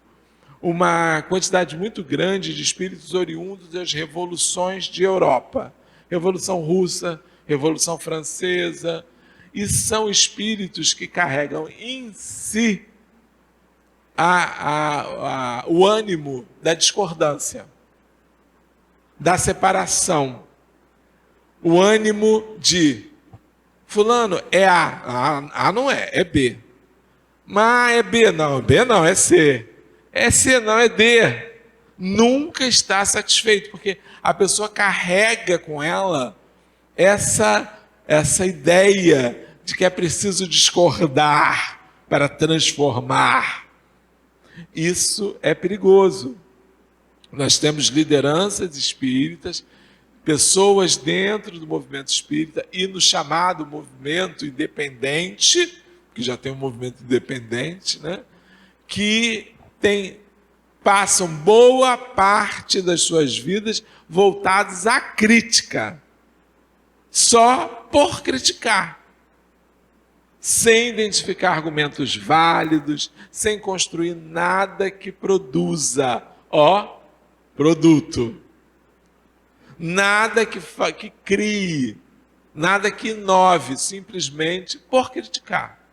uma quantidade muito grande de espíritos oriundos das revoluções de Europa. Revolução Russa, Revolução Francesa, e são espíritos que carregam em si o ânimo da discordância, da separação, o ânimo de fulano é A não é B. Mas é B não, é C. É C não, é D. Nunca está satisfeito, porque a pessoa carrega com ela essa ideia de que é preciso discordar para transformar. Isso é perigoso. Nós temos lideranças espíritas, pessoas dentro do movimento espírita e no chamado movimento independente, que já tem um movimento independente, né, que passam boa parte das suas vidas voltados à crítica, só por criticar, sem identificar argumentos válidos, sem construir nada que produza, produto. Nada que crie, nada que inove, simplesmente por criticar.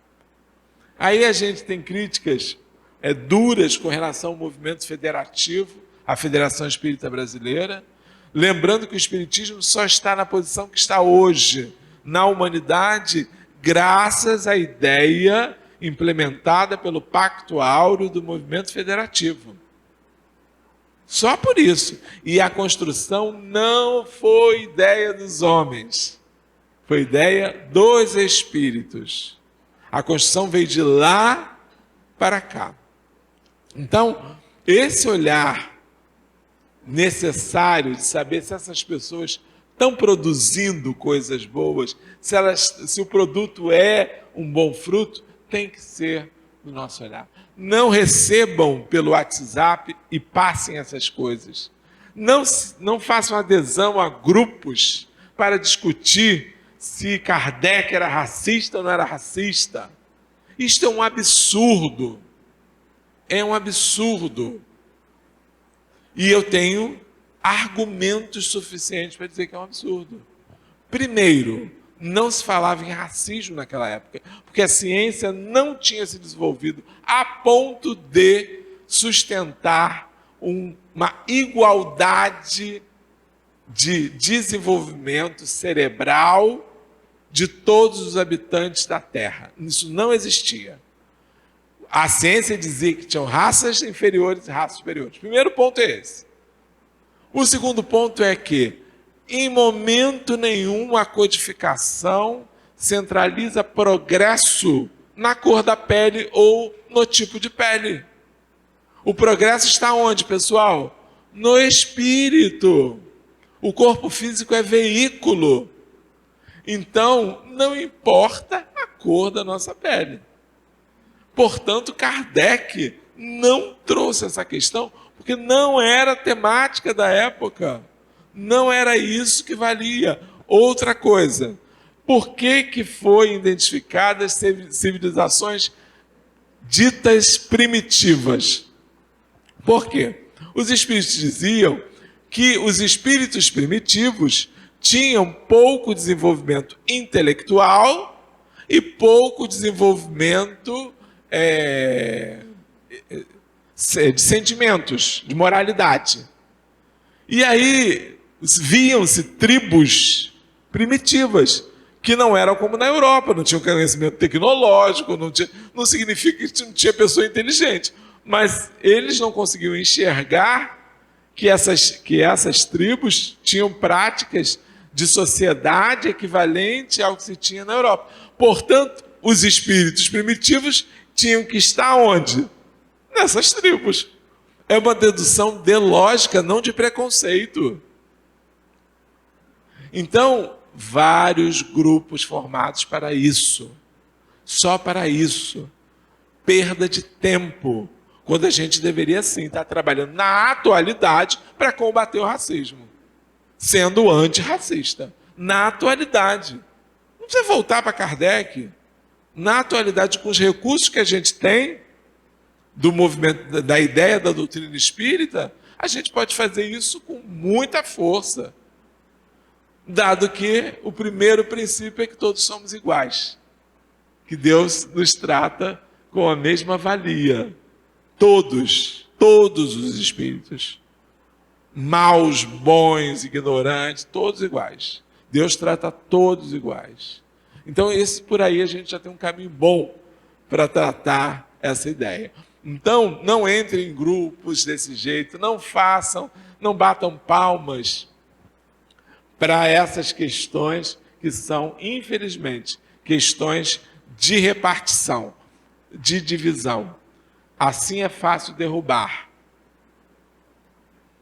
Aí a gente tem críticas duras com relação ao movimento federativo, à Federação Espírita Brasileira, lembrando que o Espiritismo só está na posição que está hoje, na humanidade, graças à ideia implementada pelo Pacto Áureo do movimento federativo. Só por isso. E a construção não foi ideia dos homens, foi ideia dos espíritos. A construção veio de lá para cá. Então, esse olhar necessário de saber se essas pessoas estão produzindo coisas boas, se o produto é um bom fruto, tem que ser do nosso olhar. Não recebam pelo WhatsApp e passem essas coisas. Não façam adesão a grupos para discutir se Kardec era racista ou não era racista. Isto é um absurdo. É um absurdo. E eu tenho argumentos suficientes para dizer que é um absurdo. Primeiro, não se falava em racismo naquela época, porque a ciência não tinha se desenvolvido a ponto de sustentar uma igualdade de desenvolvimento cerebral de todos os habitantes da Terra. Isso não existia. A ciência dizia que tinham raças inferiores e raças superiores. Primeiro ponto é esse. O segundo ponto é que, em momento nenhum, a codificação centraliza progresso na cor da pele ou no tipo de pele. O progresso está onde, pessoal? No espírito. O corpo físico é veículo. Então, não importa a cor da nossa pele. Portanto, Kardec não trouxe essa questão, porque não era a temática da época. Não era isso que valia. Outra coisa, por que foi identificadas civilizações ditas primitivas? Por quê? Os espíritos diziam que os espíritos primitivos tinham pouco desenvolvimento intelectual e pouco desenvolvimento de sentimentos, de moralidade. E aí viam-se tribos primitivas, que não eram como na Europa, não tinham conhecimento tecnológico, não significa que não tinha pessoa inteligente, mas eles não conseguiam enxergar que essas tribos tinham práticas de sociedade equivalente ao que se tinha na Europa. Portanto, os espíritos primitivos tinham que estar onde? Nessas tribos. É uma dedução de lógica, não de preconceito. Então, vários grupos formados para isso. Só para isso. Perda de tempo. Quando a gente deveria, sim, estar trabalhando na atualidade para combater o racismo. Sendo antirracista. na atualidade. Não precisa voltar para Kardec. Na atualidade, com os recursos que a gente tem, do movimento, da ideia da doutrina espírita, a gente pode fazer isso com muita força. Dado que o primeiro princípio é que todos somos iguais. Que Deus nos trata com a mesma valia. Todos os espíritos. Maus, bons, ignorantes, todos iguais. Deus trata todos iguais. Então, por aí a gente já tem um caminho bom para tratar essa ideia. Então, não entrem em grupos desse jeito, não batam palmas para essas questões que são, infelizmente, questões de repartição, de divisão. Assim é fácil derrubar.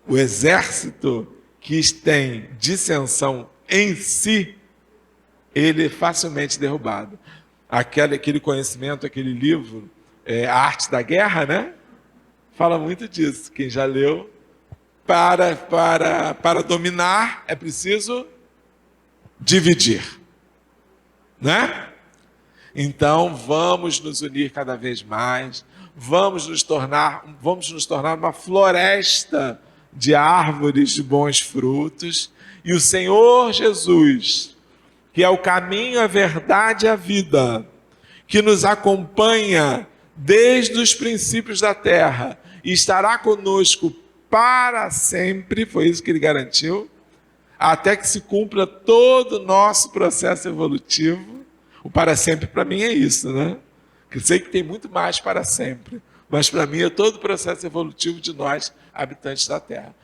O exército que tem dissensão em si, ele é facilmente derrubado. Aquele conhecimento, aquele livro, A Arte da Guerra, né? Fala muito disso. Quem já leu, para dominar é preciso dividir, né? Então vamos nos unir cada vez mais, vamos nos tornar uma floresta de árvores de bons frutos, e o Senhor Jesus, que é o caminho, a verdade e a vida, que nos acompanha desde os princípios da terra e estará conosco para sempre, foi isso que ele garantiu, até que se cumpra todo o nosso processo evolutivo. O para sempre para mim é isso, né? Eu sei que tem muito mais para sempre, mas para mim é todo o processo evolutivo de nós, habitantes da Terra.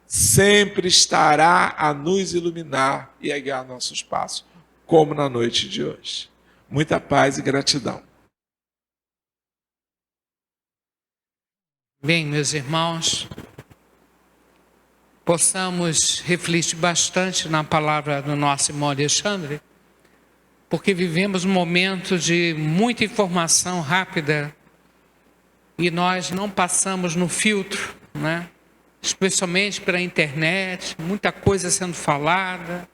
Sempre estará a nos iluminar e a guiar nossos passos, como na noite de hoje. Muita paz e gratidão. Bem, meus irmãos, possamos refletir bastante na palavra do nosso irmão Alexandre, porque vivemos um momento de muita informação rápida e nós não passamos no filtro, né? Especialmente pela internet, muita coisa sendo falada,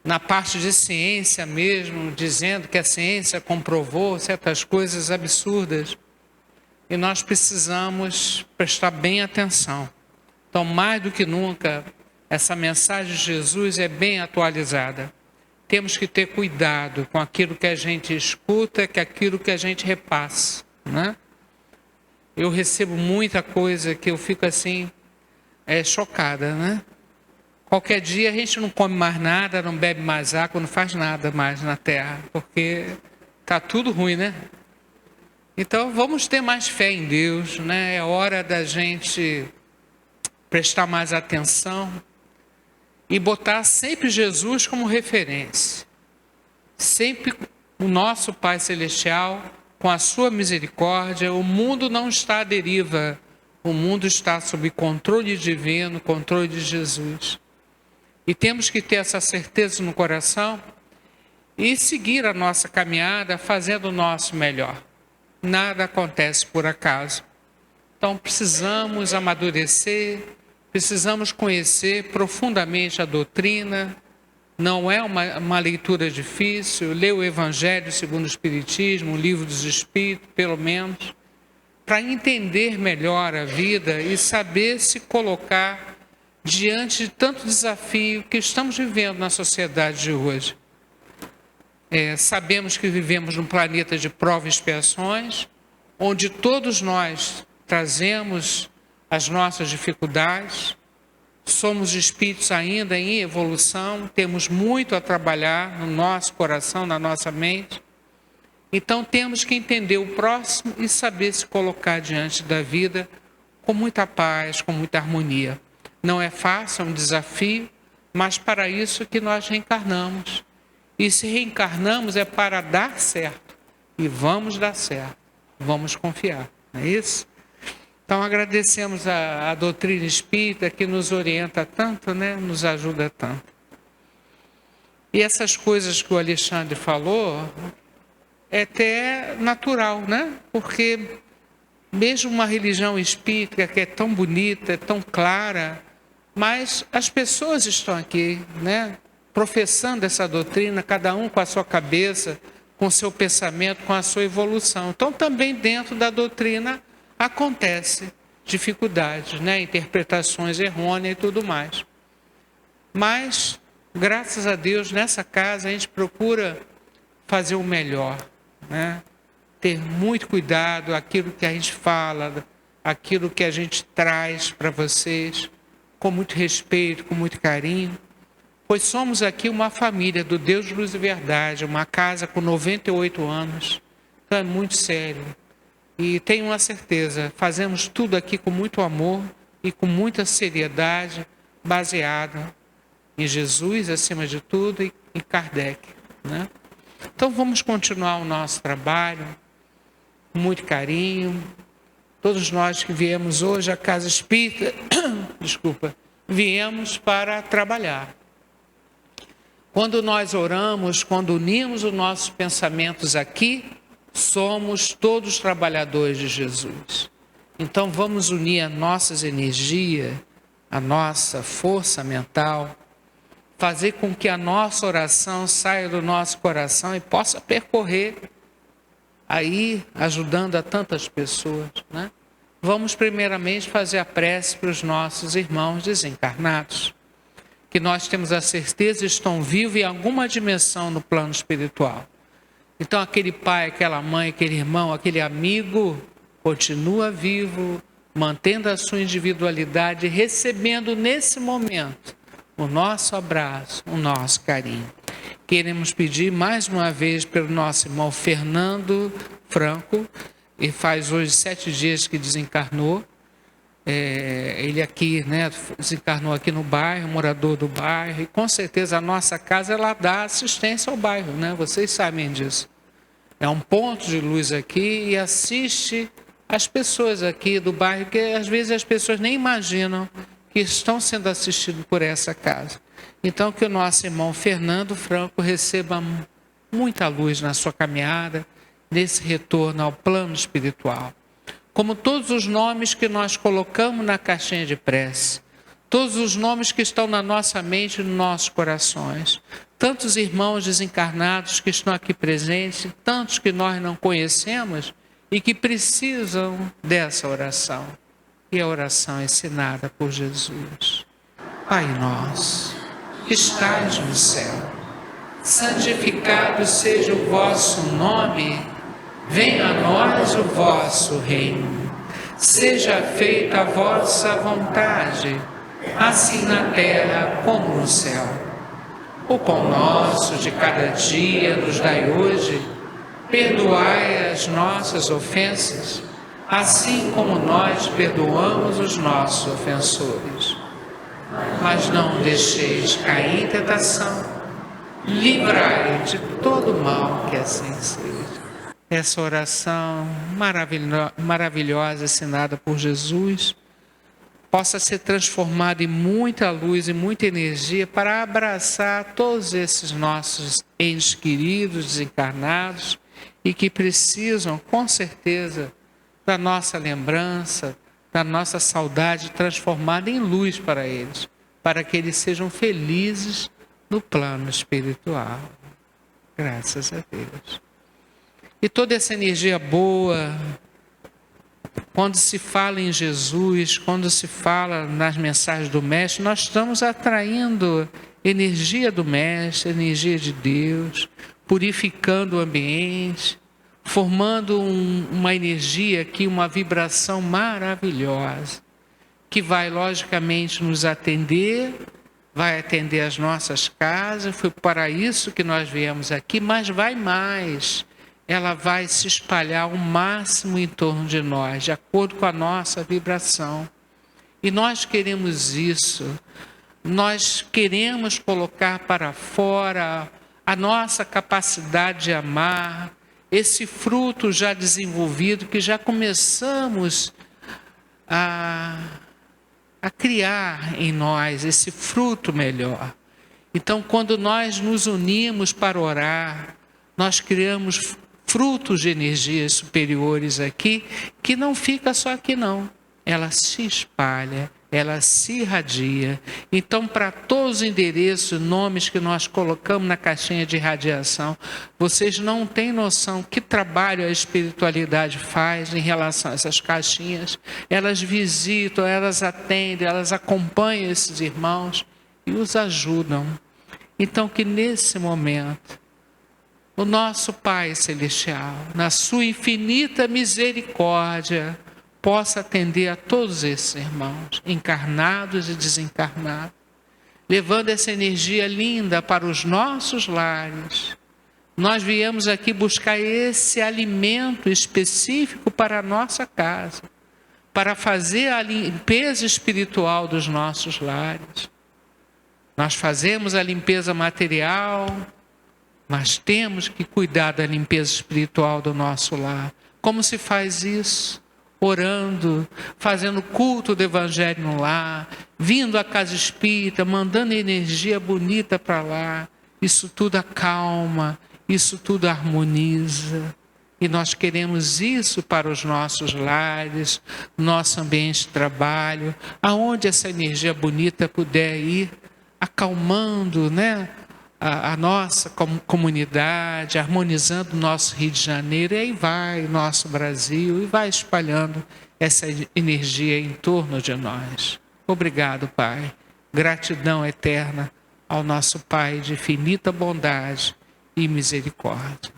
na parte de ciência mesmo, dizendo que a ciência comprovou certas coisas absurdas. E nós precisamos prestar bem atenção. Então, mais do que nunca, essa mensagem de Jesus é bem atualizada. Temos que ter cuidado com aquilo que a gente escuta, com aquilo que a gente repassa, né? Eu recebo muita coisa que eu fico assim, chocada, né? Qualquer dia a gente não come mais nada, não bebe mais água, não faz nada mais na terra, porque está tudo ruim, né? Então vamos ter mais fé em Deus, né? É hora da gente prestar mais atenção e botar sempre Jesus como referência. Sempre o nosso Pai Celestial, com a sua misericórdia. O mundo não está à deriva, o mundo está sob controle divino, controle de Jesus. E temos que ter essa certeza no coração e seguir a nossa caminhada fazendo o nosso melhor. Nada acontece por acaso. Então precisamos amadurecer, precisamos conhecer profundamente a doutrina. Não é uma leitura difícil. Ler o Evangelho segundo o Espiritismo, o Livro dos Espíritos, pelo menos, para entender melhor a vida e saber se colocar diante de tanto desafio que estamos vivendo na sociedade de hoje. Sabemos que vivemos num planeta de provas e expiações, onde todos nós trazemos as nossas dificuldades, somos espíritos ainda em evolução, temos muito a trabalhar no nosso coração, na nossa mente. Então temos que entender o próximo e saber se colocar diante da vida com muita paz, com muita harmonia. Não é fácil, é um desafio, mas para isso que nós reencarnamos. E se reencarnamos é para dar certo. E vamos dar certo. Vamos confiar. Não é isso? Então agradecemos a doutrina espírita que nos orienta tanto, né? Nos ajuda tanto. E essas coisas que o Alexandre falou é até natural, né? Porque mesmo uma religião espírita que é tão bonita, é tão clara, mas as pessoas estão aqui, né? professando essa doutrina, cada um com a sua cabeça, com o seu pensamento, com a sua evolução. Então, também dentro da doutrina acontece dificuldades, né? Interpretações errôneas e tudo mais. Mas, graças a Deus, nessa casa a gente procura fazer o melhor, né? Ter muito cuidado, aquilo que a gente fala, aquilo que a gente traz para vocês, com muito respeito, com muito carinho, pois somos aqui uma família do Deus, Luz e Verdade, uma casa com 98 anos, então é muito sério. E tenho uma certeza, fazemos tudo aqui com muito amor e com muita seriedade, baseado em Jesus, acima de tudo, e em Kardec, né? Então vamos continuar o nosso trabalho, com muito carinho. Todos nós que viemos hoje à Casa Espírita, viemos para trabalhar. Quando nós oramos, quando unimos os nossos pensamentos aqui, somos todos trabalhadores de Jesus. Então vamos unir as nossas energias, a nossa força mental, fazer com que a nossa oração saia do nosso coração e possa percorrer aí, ajudando a tantas pessoas, né? Vamos primeiramente fazer a prece para os nossos irmãos desencarnados, que nós temos a certeza estão vivos em alguma dimensão no plano espiritual. Então aquele pai, aquela mãe, aquele irmão, aquele amigo continua vivo, mantendo a sua individualidade, recebendo nesse momento o nosso abraço, o nosso carinho. Queremos pedir mais uma vez pelo nosso irmão Fernando Franco, e faz hoje 7 dias que desencarnou. Ele aqui, né, desencarnou aqui no bairro, morador do bairro, e com certeza a nossa casa ela dá assistência ao bairro, né? Vocês sabem disso. É um ponto de luz aqui e assiste as pessoas aqui do bairro, que às vezes as pessoas nem imaginam que estão sendo assistidos por essa casa. Então que o nosso irmão Fernando Franco receba muita luz na sua caminhada, nesse retorno ao plano espiritual. Como todos os nomes que nós colocamos na caixinha de prece, todos os nomes que estão na nossa mente e nos nossos corações, tantos irmãos desencarnados que estão aqui presentes, tantos que nós não conhecemos e que precisam dessa oração. E a oração ensinada por Jesus. Pai nosso, que estais no céu, santificado seja o vosso nome. Venha a nós o vosso reino. Seja feita a vossa vontade, assim na terra como no céu. O pão nosso de cada dia nos dai hoje. Perdoai as nossas ofensas, assim como nós perdoamos os nossos ofensores. Mas não deixeis cair em tentação. Livrai de todo mal, que assim seja. Essa oração maravilhosa ensinada por Jesus possa ser transformada em muita luz e muita energia para abraçar todos esses nossos entes queridos, desencarnados e que precisam, com certeza, da nossa lembrança, da nossa saudade transformada em luz para eles, para que eles sejam felizes no plano espiritual. Graças a Deus. E toda essa energia boa, quando se fala em Jesus, quando se fala nas mensagens do Mestre, nós estamos atraindo energia do Mestre, energia de Deus, purificando o ambiente, formando uma energia aqui, uma vibração maravilhosa, que vai logicamente nos atender, vai atender as nossas casas. Foi para isso que nós viemos aqui, mas vai mais. Ela vai se espalhar ao máximo em torno de nós, de acordo com a nossa vibração. E nós queremos isso. Nós queremos colocar para fora a nossa capacidade de amar, esse fruto já desenvolvido, que já começamos a criar em nós, esse fruto melhor. Então, quando nós nos unimos para orar, nós criamos frutos de energias superiores aqui, que não fica só aqui não. Ela se espalha ela se irradia. Então, para todos os endereços, nomes que nós colocamos na caixinha de radiação, vocês não têm noção que trabalho a espiritualidade faz em relação a essas caixinhas. Elas visitam, elas atendem, elas acompanham esses irmãos e os ajudam. Então, que nesse momento, o nosso Pai Celestial, na sua infinita misericórdia, possa atender a todos esses irmãos, encarnados e desencarnados, levando essa energia linda para os nossos lares. Nós viemos aqui buscar esse alimento específico para a nossa casa, para fazer a limpeza espiritual dos nossos lares. Nós fazemos a limpeza material, mas temos que cuidar da limpeza espiritual do nosso lar. Como se faz isso? Orando, fazendo culto do Evangelho no lar, vindo à casa espírita, mandando energia bonita para lá. Isso tudo acalma, isso tudo harmoniza. E nós queremos isso para os nossos lares, nosso ambiente de trabalho, aonde essa energia bonita puder ir, acalmando, né, a nossa comunidade, harmonizando o nosso Rio de Janeiro, e aí vai o nosso Brasil, e vai espalhando essa energia em torno de nós. Obrigado, Pai. Gratidão eterna ao nosso Pai de infinita bondade e misericórdia.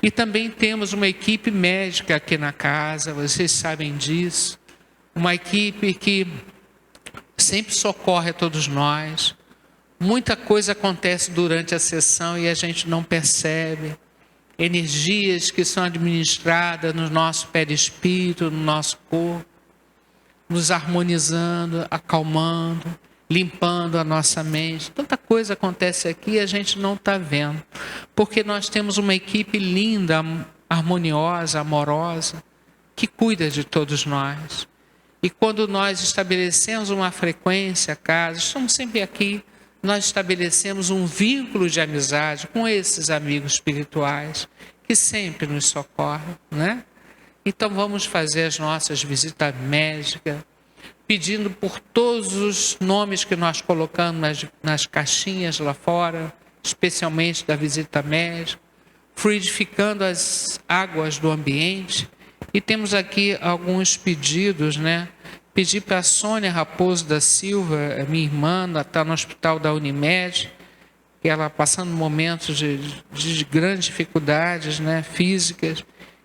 E também temos uma equipe médica aqui na casa, vocês sabem disso, uma equipe que sempre socorre a todos nós. Muita coisa acontece durante a sessão e a gente não percebe. Energias que são administradas no nosso perispírito, no nosso corpo, nos harmonizando, acalmando, limpando a nossa mente. Tanta coisa acontece aqui e a gente não está vendo. Porque nós temos uma equipe linda, harmoniosa, amorosa, que cuida de todos nós. E quando nós estabelecemos uma frequência, casa, estamos sempre aqui, nós estabelecemos um vínculo de amizade com esses amigos espirituais que sempre nos socorrem, né? Então vamos fazer as nossas visitas médicas, pedindo por todos os nomes que nós colocamos nas caixinhas lá fora, especialmente da visita médica, fluidificando as águas do ambiente. E temos aqui alguns pedidos, né? Pedi para a Sônia Raposo da Silva, minha irmã, está no hospital da Unimed, que ela passando momentos de grandes dificuldades, né, físicas,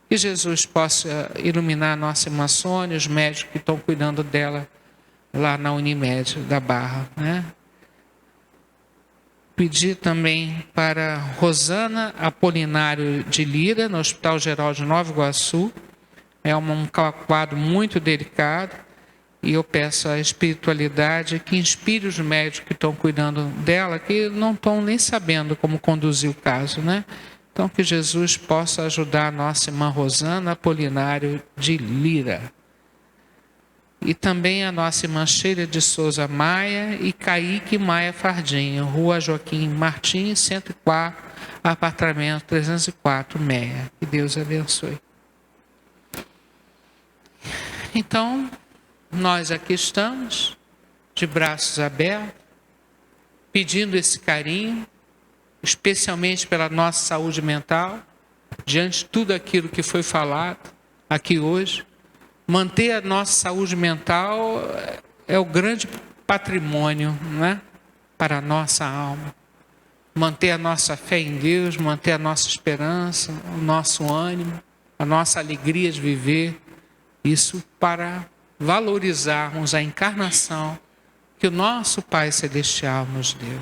que Jesus possa iluminar a nossa irmã Sônia, os médicos que estão cuidando dela lá na Unimed da Barra, né? Pedi também para Rosana Apolinário de Lira, no Hospital Geral de Nova Iguaçu. É um quadro muito delicado. E eu peço à espiritualidade que inspire os médicos que estão cuidando dela, que não estão nem sabendo como conduzir o caso, né? Então, que Jesus possa ajudar a nossa irmã Rosana Apolinário de Lira. E também a nossa irmã Sheila de Souza Maia e Kaique Maia Fardinho, Rua Joaquim Martins, 104, apartamento 304, Meia. Que Deus abençoe. Então, nós aqui estamos, de braços abertos, pedindo esse carinho, especialmente pela nossa saúde mental, diante de tudo aquilo que foi falado aqui hoje. Manter a nossa saúde mental é o grande patrimônio, né, para a nossa alma. Manter a nossa fé em Deus, manter a nossa esperança, o nosso ânimo, a nossa alegria de viver, isso para valorizarmos a encarnação que o nosso Pai Celestial nos deu.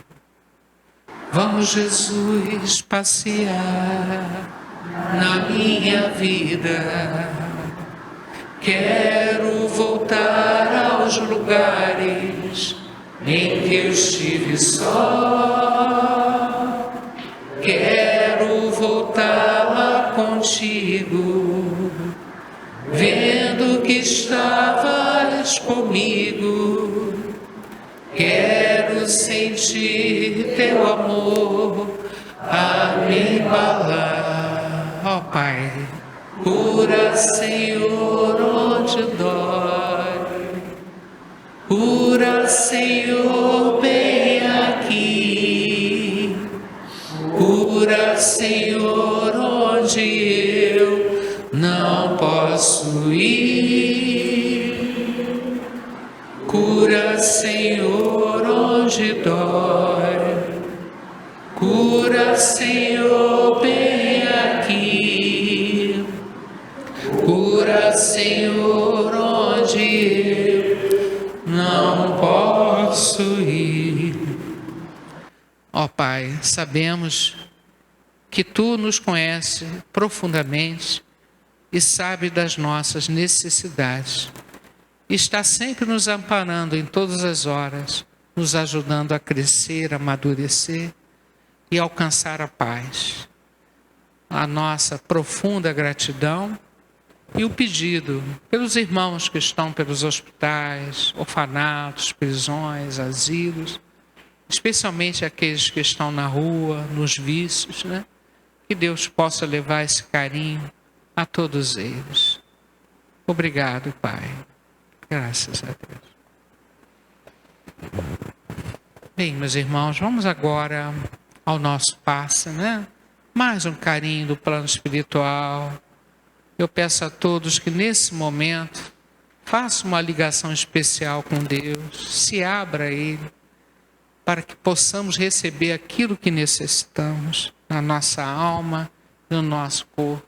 Vamos, Jesus, passear na minha vida. Quero voltar aos lugares em que eu estive só. Quero voltar lá contigo, vendo que estavas comigo. Quero sentir teu amor a me embalar. Ó Pai, cura, Senhor, onde dói. Senhor, bem aqui. Cura, Senhor, onde eu não posso ir. Cura, Senhor, onde dói. Cura, Senhor, bem aqui. Cura, Senhor, onde eu não posso ir. Ó Pai, sabemos que Tu nos conheces profundamente e sabe das nossas necessidades. Está sempre nos amparando em todas as horas, nos ajudando a crescer, a amadurecer e alcançar a paz. A nossa profunda gratidão e o pedido pelos irmãos que estão pelos hospitais, orfanatos, prisões, asilos, especialmente aqueles que estão na rua, nos vícios, né? Que Deus possa levar esse carinho a todos eles. Obrigado, Pai. Graças a Deus. Bem, meus irmãos, vamos agora ao nosso passe, né? Mais um carinho do plano espiritual. Eu peço a todos que nesse momento façam uma ligação especial com Deus, se abra a Ele, para que possamos receber aquilo que necessitamos na nossa alma, no nosso corpo.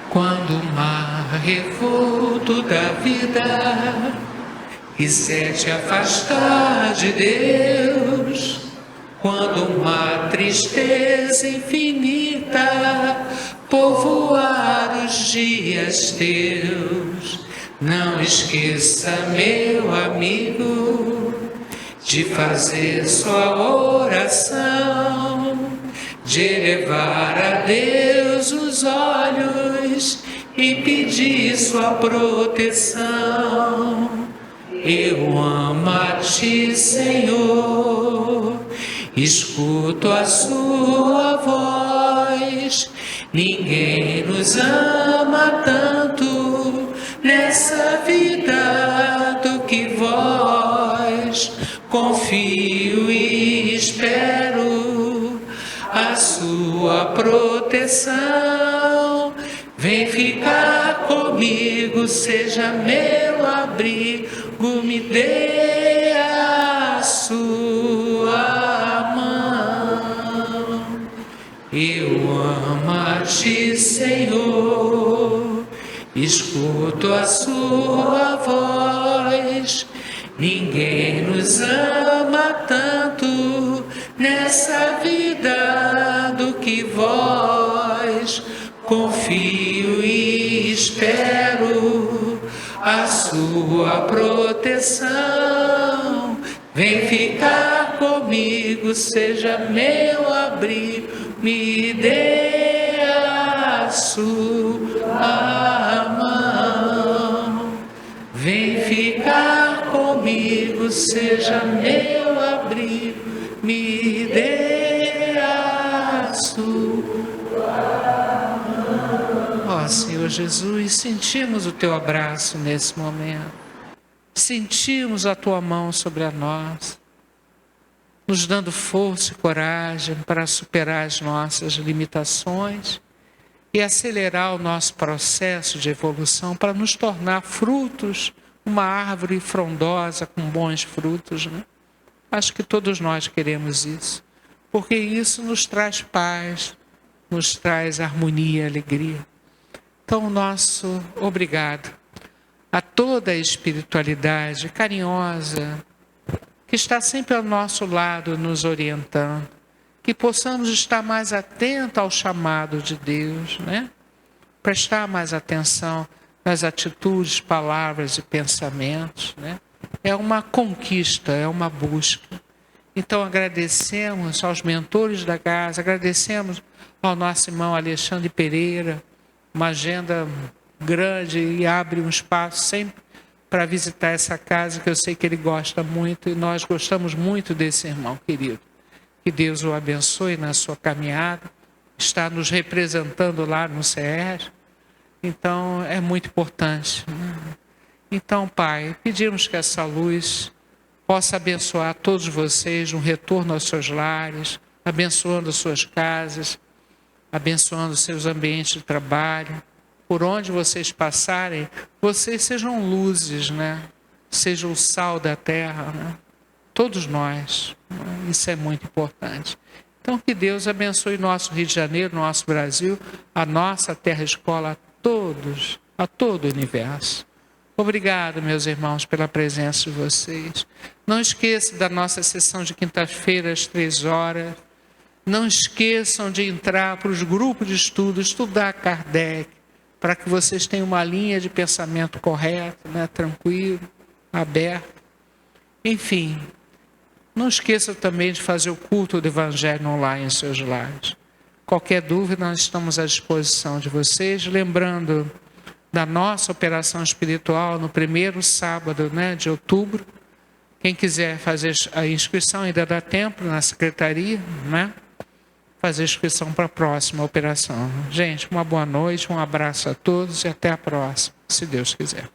Quando o mar revolto da vida quiser te afastar de Deus, quando uma tristeza infinita povoar os dias teus, não esqueça, meu amigo, de fazer sua oração, de elevar a Deus os olhos e pedir sua proteção. Eu amo a Ti, Senhor, escuto a sua voz. Ninguém nos ama tanto nessa vida do que vós. Confio e espero a sua proteção. Vem ficar comigo, seja meu abrigo, me dê a sua mão. Eu amo a Ti, Senhor, escuto a sua voz. Ninguém nos ama tanto nessa vida do que vós. Confio e espero a sua proteção. Vem ficar comigo, seja meu abrigo, me dê a sua mão. Vem ficar comigo, seja meu abrigo, me dê a sua. Ó Senhor Jesus, sentimos o Teu abraço nesse momento. Sentimos a Tua mão sobre a nós, nos dando força e coragem para superar as nossas limitações e acelerar o nosso processo de evolução para nos tornar frutos, uma árvore frondosa com bons frutos, né? Acho que todos nós queremos isso, porque isso nos traz paz, nos traz harmonia e alegria. Então, nosso obrigado a toda a espiritualidade carinhosa que está sempre ao nosso lado nos orientando, que possamos estar mais atentos ao chamado de Deus, né? Prestar mais atenção nas atitudes, palavras e pensamentos, né? É uma conquista, é uma busca. Então agradecemos aos mentores da casa, agradecemos ao nosso irmão Alexandre Pereira, uma agenda grande e abre um espaço sempre para visitar essa casa, que eu sei que ele gosta muito e nós gostamos muito desse irmão querido. Que Deus o abençoe na sua caminhada, está nos representando lá no CR, então é muito importante, né? Então, Pai, pedimos que essa luz possa abençoar todos vocês no retorno aos seus lares, abençoando as suas casas, abençoando os seus ambientes de trabalho. Por onde vocês passarem, vocês sejam luzes, né? Sejam o sal da terra, né? Todos nós, né? Isso é muito importante. Então, que Deus abençoe nosso Rio de Janeiro, nosso Brasil, a nossa terra escola, a todos, a todo o universo. Obrigado, meus irmãos, pela presença de vocês. Não esqueça da nossa sessão de quinta-feira, às 3h. Não esqueçam de entrar para os grupos de estudo, estudar Kardec, para que vocês tenham uma linha de pensamento correta, né? Tranquilo, aberto. Enfim, não esqueçam também de fazer o culto do Evangelho online em seus lares. Qualquer dúvida, nós estamos à disposição de vocês. Lembrando da nossa operação espiritual no primeiro sábado, né, de outubro. Quem quiser fazer a inscrição, ainda dá tempo na secretaria, né? Fazer a inscrição para a próxima operação. Gente, uma boa noite, um abraço a todos e até a próxima, se Deus quiser.